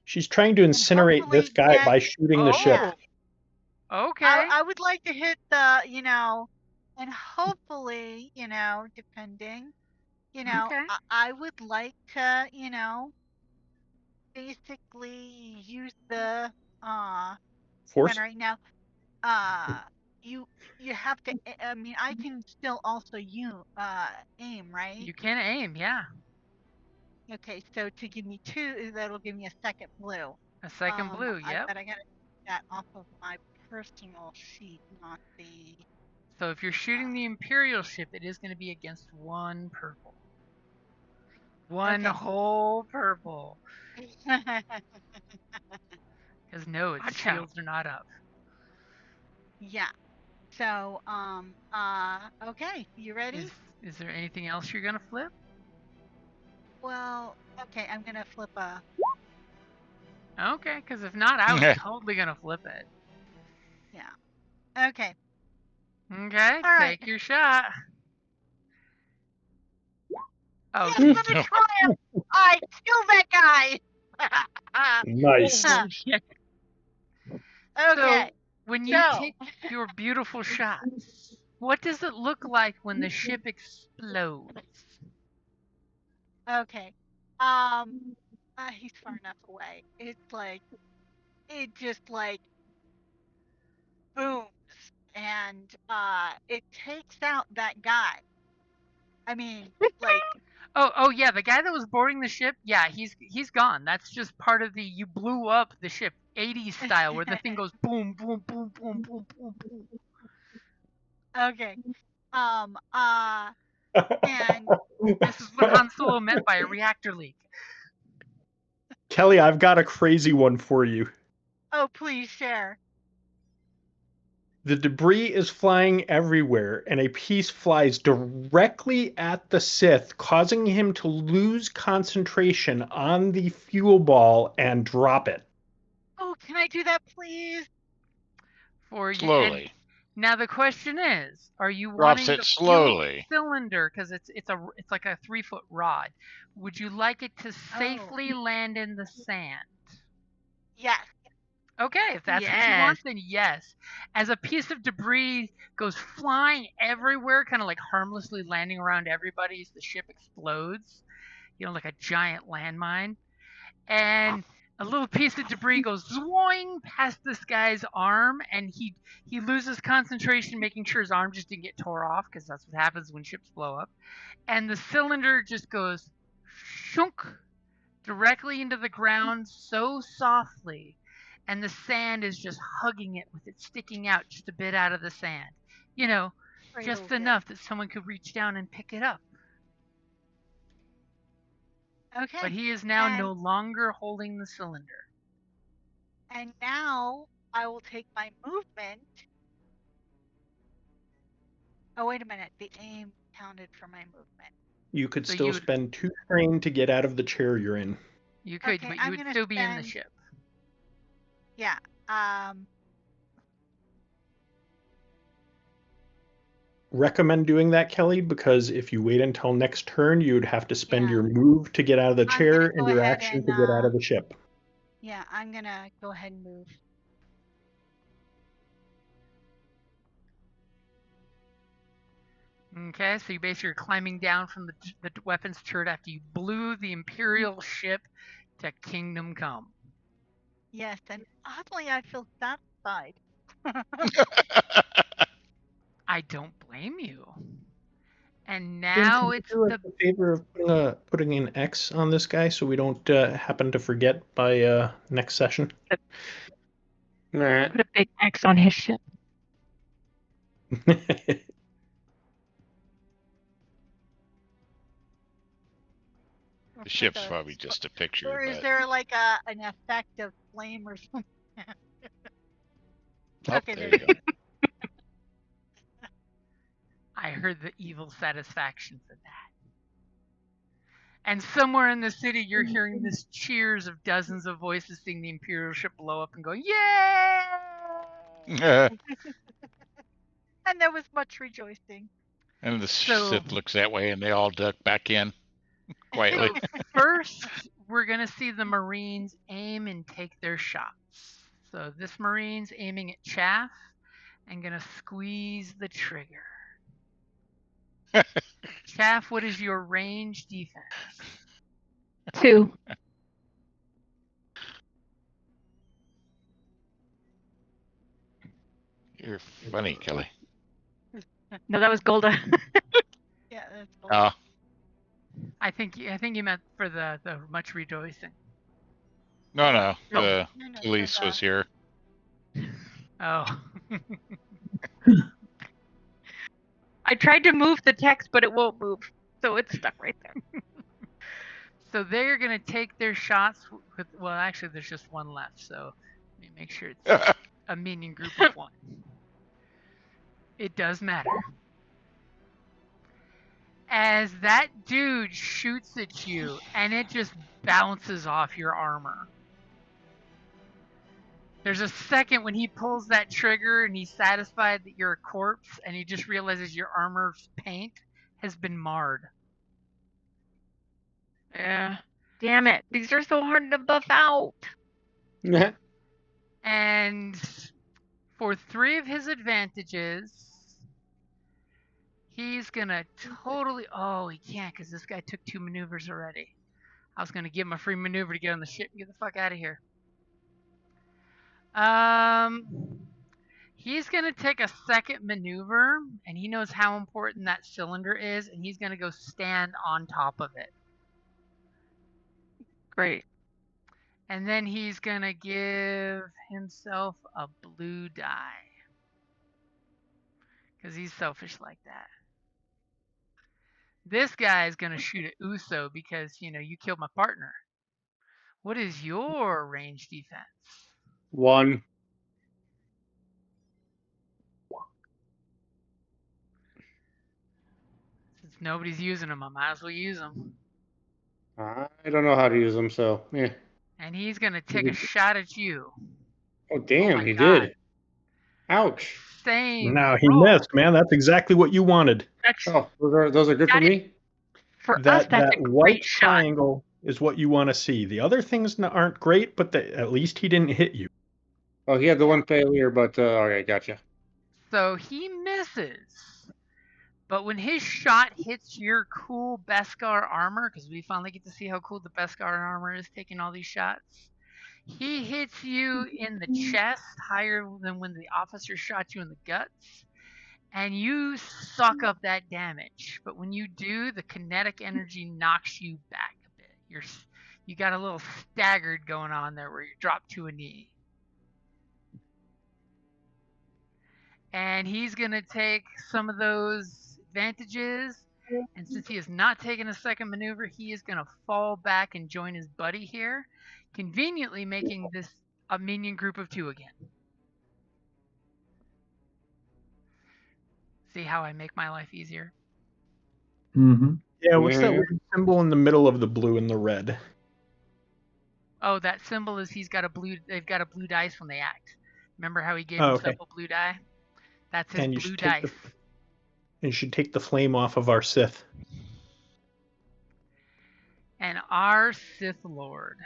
She's trying to incinerate this hopefully guy get- by shooting the ship. Okay. I would like to hit the, and hopefully, depending, Okay. I would like to, basically use the Force? gun right now. You have to. I mean, I can still also aim, right? You can aim, yeah. Okay, so to give me 2, that'll give me a second blue. A second blue, yep. But I gotta get that off of my personal sheet, not the. So if you're shooting the Imperial ship, it is going to be against 1 purple. One Okay. whole purple. Because no, its Gotcha. shields are not up. Yeah. So, okay, you ready? Is there anything else you're gonna flip? Well, okay, I'm gonna flip a. Okay, because if not, I was totally gonna flip it. Yeah. Okay. Okay, All right. take your shot. Oh, Yes, for the triumph! I killed that guy! Nice. Okay. So, when you take your beautiful shots, what does it look like when the ship explodes? Okay. He's far enough away. It's like, it just like booms, and it takes out that guy. I mean, like. Oh yeah, the guy that was boarding the ship, yeah, he's gone. That's just part of the you blew up the ship 80s style where the thing goes boom boom boom boom boom boom boom. Okay. And this is what Han Solo meant by a reactor leak. Kelly, I've got a crazy one for you. oh, please share. The debris is flying everywhere, and a piece flies directly at the Sith, causing him to lose concentration on the fuel ball and drop it. Oh, can I do that, please? For you. Slowly. Now the question is, are you Drops wanting it the slowly. fuel cylinder because it's like a 3-foot rod? Would you like it to safely land in the sand? Yes. Okay, if that's what you want, then yes. As a piece of debris goes flying everywhere, kind of like harmlessly landing around everybody as the ship explodes, like a giant landmine, and a little piece of debris goes zoing past this guy's arm, and he loses concentration, making sure his arm just didn't get tore off, because that's what happens when ships blow up. And the cylinder just goes shunk directly into the ground so softly, and the sand is just hugging it with it sticking out just a bit out of the sand. Just enough that someone could reach down and pick it up. Okay. But he is now no longer holding the cylinder. And now I will take my movement. Oh, wait a minute. The aim counted for my movement. You could still spend 2 strain to get out of the chair you're in. You could, but you would still be in the ship. Yeah. Recommend doing that, Kelly, because if you wait until next turn, you'd have to spend your move to get out of the chair and your action to get out of the ship. Yeah, I'm gonna go ahead and move. Okay, so you basically are climbing down from the weapons turret after you blew the Imperial ship to Kingdom Come. Yes, and oddly, I feel satisfied. I don't blame you. And now it's the favor of putting an X on this guy so we don't happen to forget by next session. Put a big X on his ship. The ship's probably just a picture. Or is but... there like an effect of flame or something? Okay, there you go. I heard the evil satisfaction for that. And somewhere in the city, you're hearing this cheers of dozens of voices seeing the Imperial ship blow up and going, "Yay!" And there was much rejoicing. And the So- Sith looks that way, and they all duck back in quietly. So first, we're going to see the Marines aim and take their shots. So this Marine's aiming at Chaff and going to squeeze the trigger. Chaff, what is your range defense? 2. You're funny, Kelly. No, that was Golda. Yeah, that's cool. Oh, I think you meant for the much rejoicing. no. No. No, Elise for the- was here. Oh. I tried to move the text, but it won't move. So it's stuck right there. So they're going to take their shots with, well, actually, there's just one left. So let me make sure it's a minion group of 1. It does matter. As that dude shoots at you and it just bounces off your armor. There's a second when he pulls that trigger and he's satisfied that you're a corpse and he just realizes your armor's paint has been marred. Yeah. Damn it. These are so hard to buff out. And for 3 of his advantages, he's gonna totally. Oh, he can't because this guy took 2 maneuvers already. I was gonna give him a free maneuver to get on the ship and get the fuck out of here. He's gonna take a second maneuver, and he knows how important that cylinder is, and he's gonna go stand on top of it. Great. And then he's gonna give himself a blue die. Because he's selfish like that. This guy is gonna shoot at Uso because, you killed my partner. What is your range defense? 1. Since nobody's using them, I might as well use them. I don't know how to use them, so yeah. And he's gonna take a shot at you. Oh damn, my he God. did. Ouch. Same. No, he roll. missed, man. That's exactly what you wanted. That's, Oh, those are good for That me. for us, That that's that a great white shot. triangle is what you want to see. The other things aren't great, but at least he didn't hit you. Oh, he had the one failure, but okay, gotcha. So he misses. But when his shot hits your cool Beskar armor, because we finally get to see how cool the Beskar armor is taking all these shots, he hits you in the chest higher than when the officer shot you in the guts, and you suck up that damage. But when you do, the kinetic energy knocks you back a bit. You got a little staggered going on there where you drop to a knee. And he's going to take some of those advantages. And since he has not taken a second maneuver, he is going to fall back and join his buddy here, conveniently making this a minion group of 2 again. See how I make my life easier? Mm-hmm. Yeah, what's that Yeah. weird symbol in the middle of the blue and the red? Oh, that symbol is they've got a blue dice when they act. Remember how he gave Oh, himself okay. a blue die? That's his And you blue should take dice. You should take the flame off of our Sith. And our Sith Lord.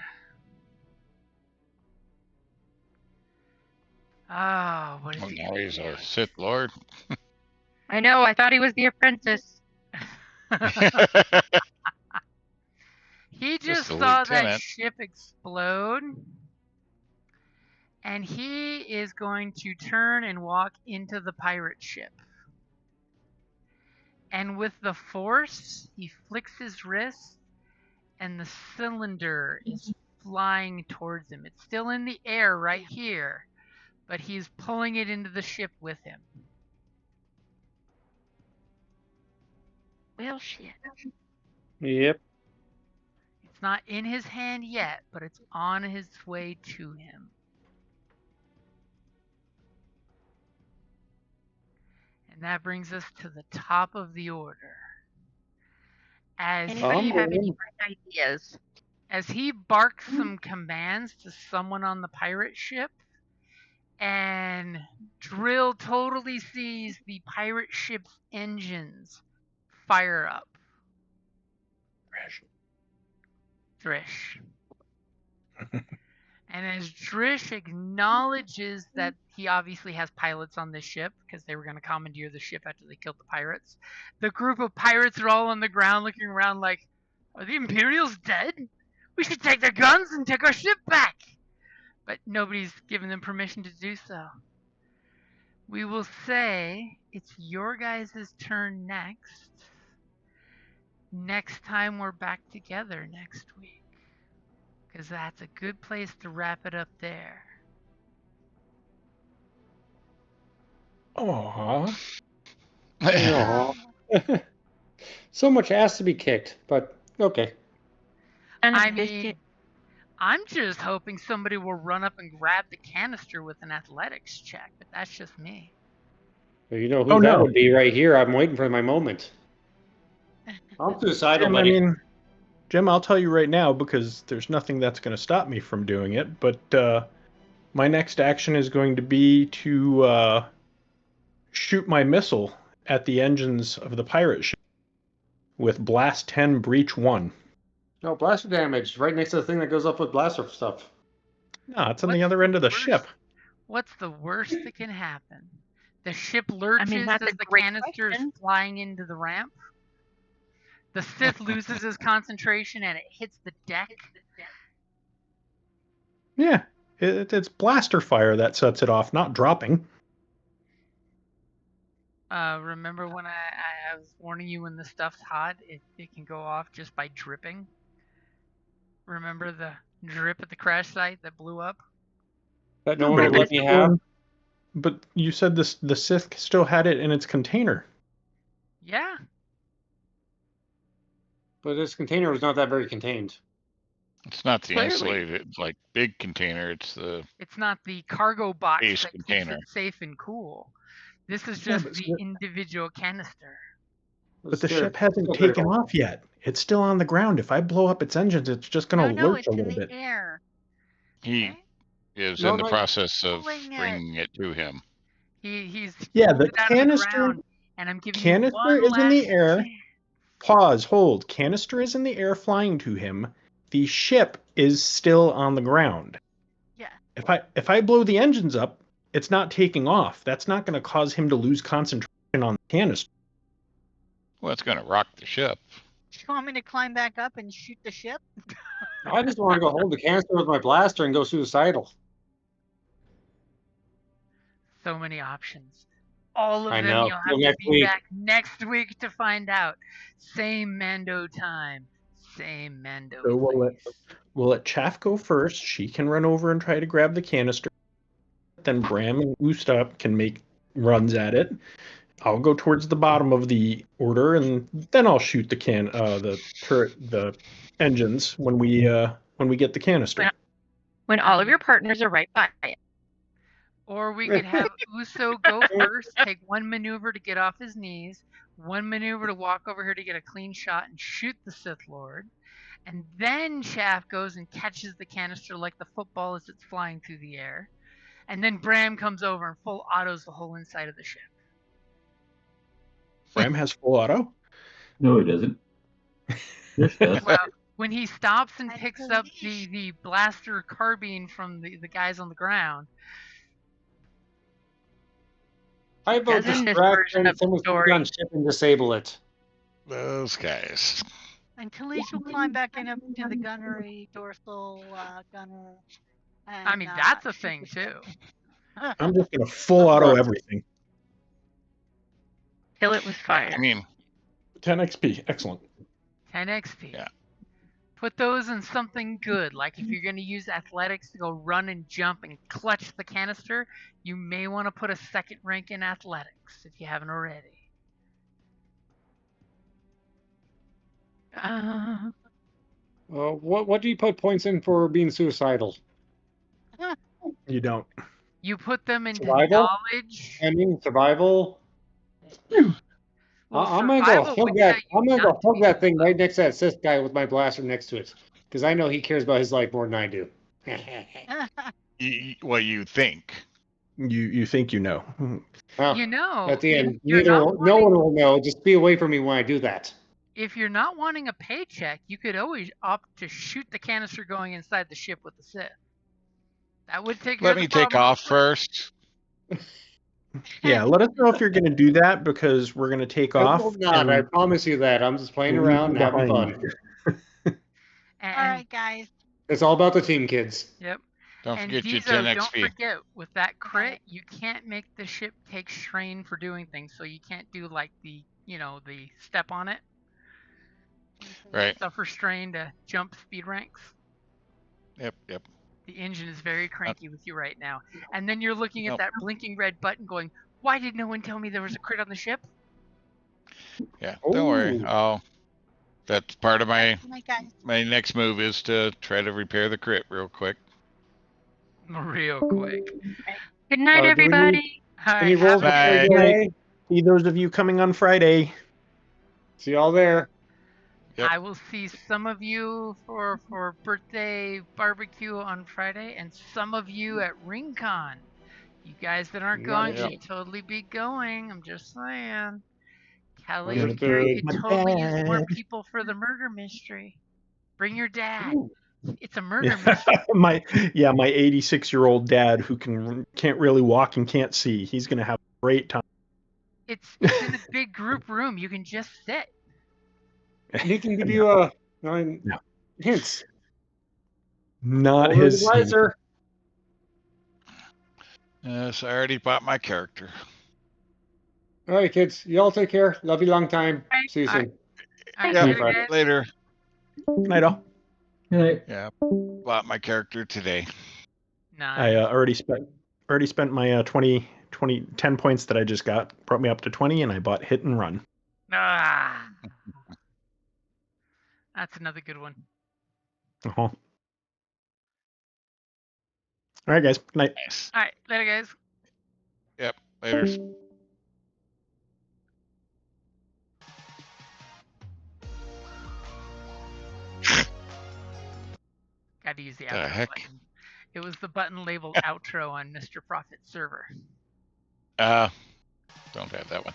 Oh, what is Well, he now gonna he's do? a Sith Lord. I know. I thought he was the apprentice. He Just just a saw that lieutenant. ship explode. And he is going to turn and walk into the pirate ship. And with the force, he flicks his wrist, and the cylinder is flying towards him. It's still in the air right here, but he's pulling it into the ship with him. Well, shit. Yep. It's not in his hand yet, but it's on his way to him. And that brings us to the top of the order. As Anybody have any Unbelievable. bright ideas? as he barks some commands to someone on the pirate ship, and Drill totally sees the pirate ship's engines fire up. Drish. And as Drish acknowledges that he obviously has pilots on this ship, because they were going to commandeer the ship after they killed the pirates, the group of pirates are all on the ground looking around like, are the Imperials dead? We should take their guns and take our ship back! But nobody's given them permission to do so. We will say it's your guys' turn next. Next time we're back together next week. Because that's a good place to wrap it up there. Aww. Aw. So much ass to be kicked, but okay. And I this mean, I'm just hoping somebody will run up and grab the canister with an athletics check, but that's just me. Well, you know who Oh, that no. would be right here. I'm waiting for my moment. I'm suicidal, Jim, I buddy. mean, Jim, I'll tell you right now because there's nothing that's going to stop me from doing it. But my next action is going to be to shoot my missile at the engines of the pirate ship with Blast 10 Breach 1. No, blaster damage. Right next to the thing that goes up with blaster stuff. No, it's on What's the other end of the worst- ship. What's the worst that can happen? The ship lurches that's as a the great canister is question. flying into the ramp. The Sith loses his concentration and it hits the deck. Yeah, it's blaster fire that sets it off, not dropping. Remember when I was warning you when the stuff's hot, it can go off just by dripping? Remember the drip at the crash site that blew up? That no No, one but would it let was me have. But you said the Sith still had it in its container. Yeah. But this container was not that very contained. It's not the Clearly. insulated, like, big container. It's the It's not the cargo box Base that keeps container. it safe and cool. This is Yeah, just but the so- individual canister. But the Still- ship hasn't still taken critical. off yet. It's still on the ground. If I blow up its engines, it's just going to No, lurch it's a in little the bit. air. he Okay? is No, in the no, process of pulling it. bringing it to him. He's Yeah, pulled the it out of the canister ground, and I'm giving you canister one is in the last air. chance. Pause, hold. Canister is in the air flying to him. The ship is still on the ground. Yeah. If I blow the engines up, it's not taking off. That's not going to cause him to lose concentration on the canister. Well, it's going to rock the ship. Do you want me to climb back up and shoot the ship? I just want to go hold the canister with my blaster and go suicidal. So many options. All of I them know. you'll have Till to next be week. back next week to find out. Same Mando time. Same Mando So place. we'll let Chaff go first. She can run over and try to grab the canister. Then Bram and Ustap can make runs at it. I'll go towards the bottom of the order, and then I'll shoot the engines when we get the canister. When all of your partners are right by it. Or we could have Uso go first, take one maneuver to get off his knees, one maneuver to walk over here to get a clean shot and shoot the Sith Lord, and then Chaff goes and catches the canister like the football as it's flying through the air, and then Bram comes over and full autos the whole inside of the ship. Bram has full auto. No, it doesn't. This does. Well, when he stops and I picks up believe- the blaster carbine from the guys on the ground, I vote Doesn't this distract version and of the someone story- on ship and disable it. Those guys. And Talise will climb back in up to the gunnery, dorsal gunner. And, I mean, that's a shoot thing the ship. too. I'm just going to full auto everything. Till it was fired. I mean, 10 XP. Excellent. 10 XP. Yeah. Put those in something good, like if you're going to use athletics to go run and jump and clutch the canister, you may want to put a second rank in athletics if you haven't already. What do you put points in for being suicidal? You don't. You put them into Survival? knowledge. I mean, survival. Well, I'm gonna go survival hug would that. tell you I'm gonna not go to hug be that thing slow. right next to that Sith guy with my blaster next to it, because I know he cares about his life more than I do. What you think? You think you know? Well, You know, at the if end, you're not no wanting, one will know. Just be away from me when I do that. if you're not wanting a paycheck, you could always opt to shoot the canister going inside the ship with the Sith. That would take care Let of the me take problem real off quick. first. Yeah, let us know if you're going to do that because we're going to take I off. will not. I and promise you that. I'm just playing leave around you and having behind. fun. All And right, guys. It's all about the team, kids. yep. Don't And forget your 10 Dizo, don't XP. forget, with that I got crit, it. you can't make the ship take strain for doing things, so you can't do like the step on it. Right. Suffer strain to jump speed ranks. Yep. The engine is very cranky with you right now. And then you're looking at Nope. that blinking red button going, why did no one tell me there was a crit on the ship? Yeah. Don't worry. That's part of my Good night, guys. next move is to try to repair the crit real quick. Real quick. Good night, Do we need everybody. All any right, rolls have a before we Bye. go Night. away? See those of you coming on Friday. See y'all there. Yep. I will see some of you for birthday barbecue on Friday, and some of you at RingCon. You guys that aren't going Yep. should totally be going. I'm just saying. Kelly and Understood. Gary could My totally use more dad. people for the murder mystery. Bring your dad. Ooh. It's a murder mystery. my 86-year-old dad who can't really walk and can't see. He's gonna have a great time. It's in a big group room. You can just sit. He can give you No. hints. Not Older his the scene. wiser. So I already bought my character. All right, kids. Y'all take care. Love you long time. See you All right. soon. All right, Yep. later, Bye. guys. Later. Good night, all. Good night. Yeah. Bought my character today. I Nice. already spent my 10 points that I just got. Brought me up to 20, and I bought Hit and Run. Ah, that's another good one. Uh-huh. All right, guys. Good night. Nice. All right, later, guys. Yep. Later. Got to use the The outro heck? button. It was the button labeled outro on Mr. Profit's server. Don't have that one.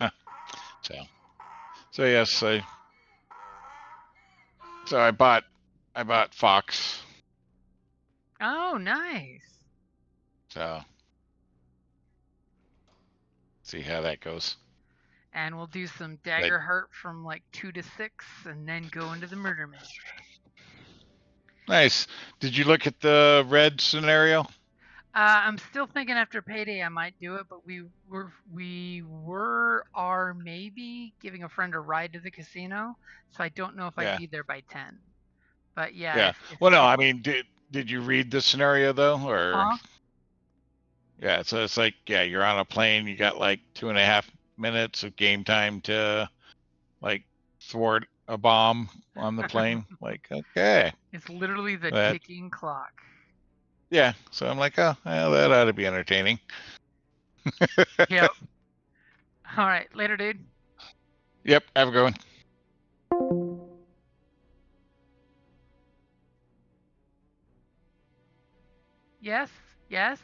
Huh. So yes, I bought Fox. Oh, nice. So see how that goes. And we'll do some dagger heart from like 2 to 6 and then go into the murder mystery. Nice. Did you look at the red scenario? I'm still thinking after payday I might do it, but we are maybe giving a friend a ride to the casino, so I don't know if I'd Yeah. be there by 10. But yeah. Yeah. Well, no, I mean, did you read the scenario though, or? Huh? Yeah. So it's like, yeah, you're on a plane. You got like 2.5 minutes of game time to like thwart a bomb on the plane. Like, okay. It's literally the That- ticking clock. Yeah. So I'm like, oh, well, that ought to be entertaining. Yep. All right, later, dude. Yep. Have a good one. Yes, yes.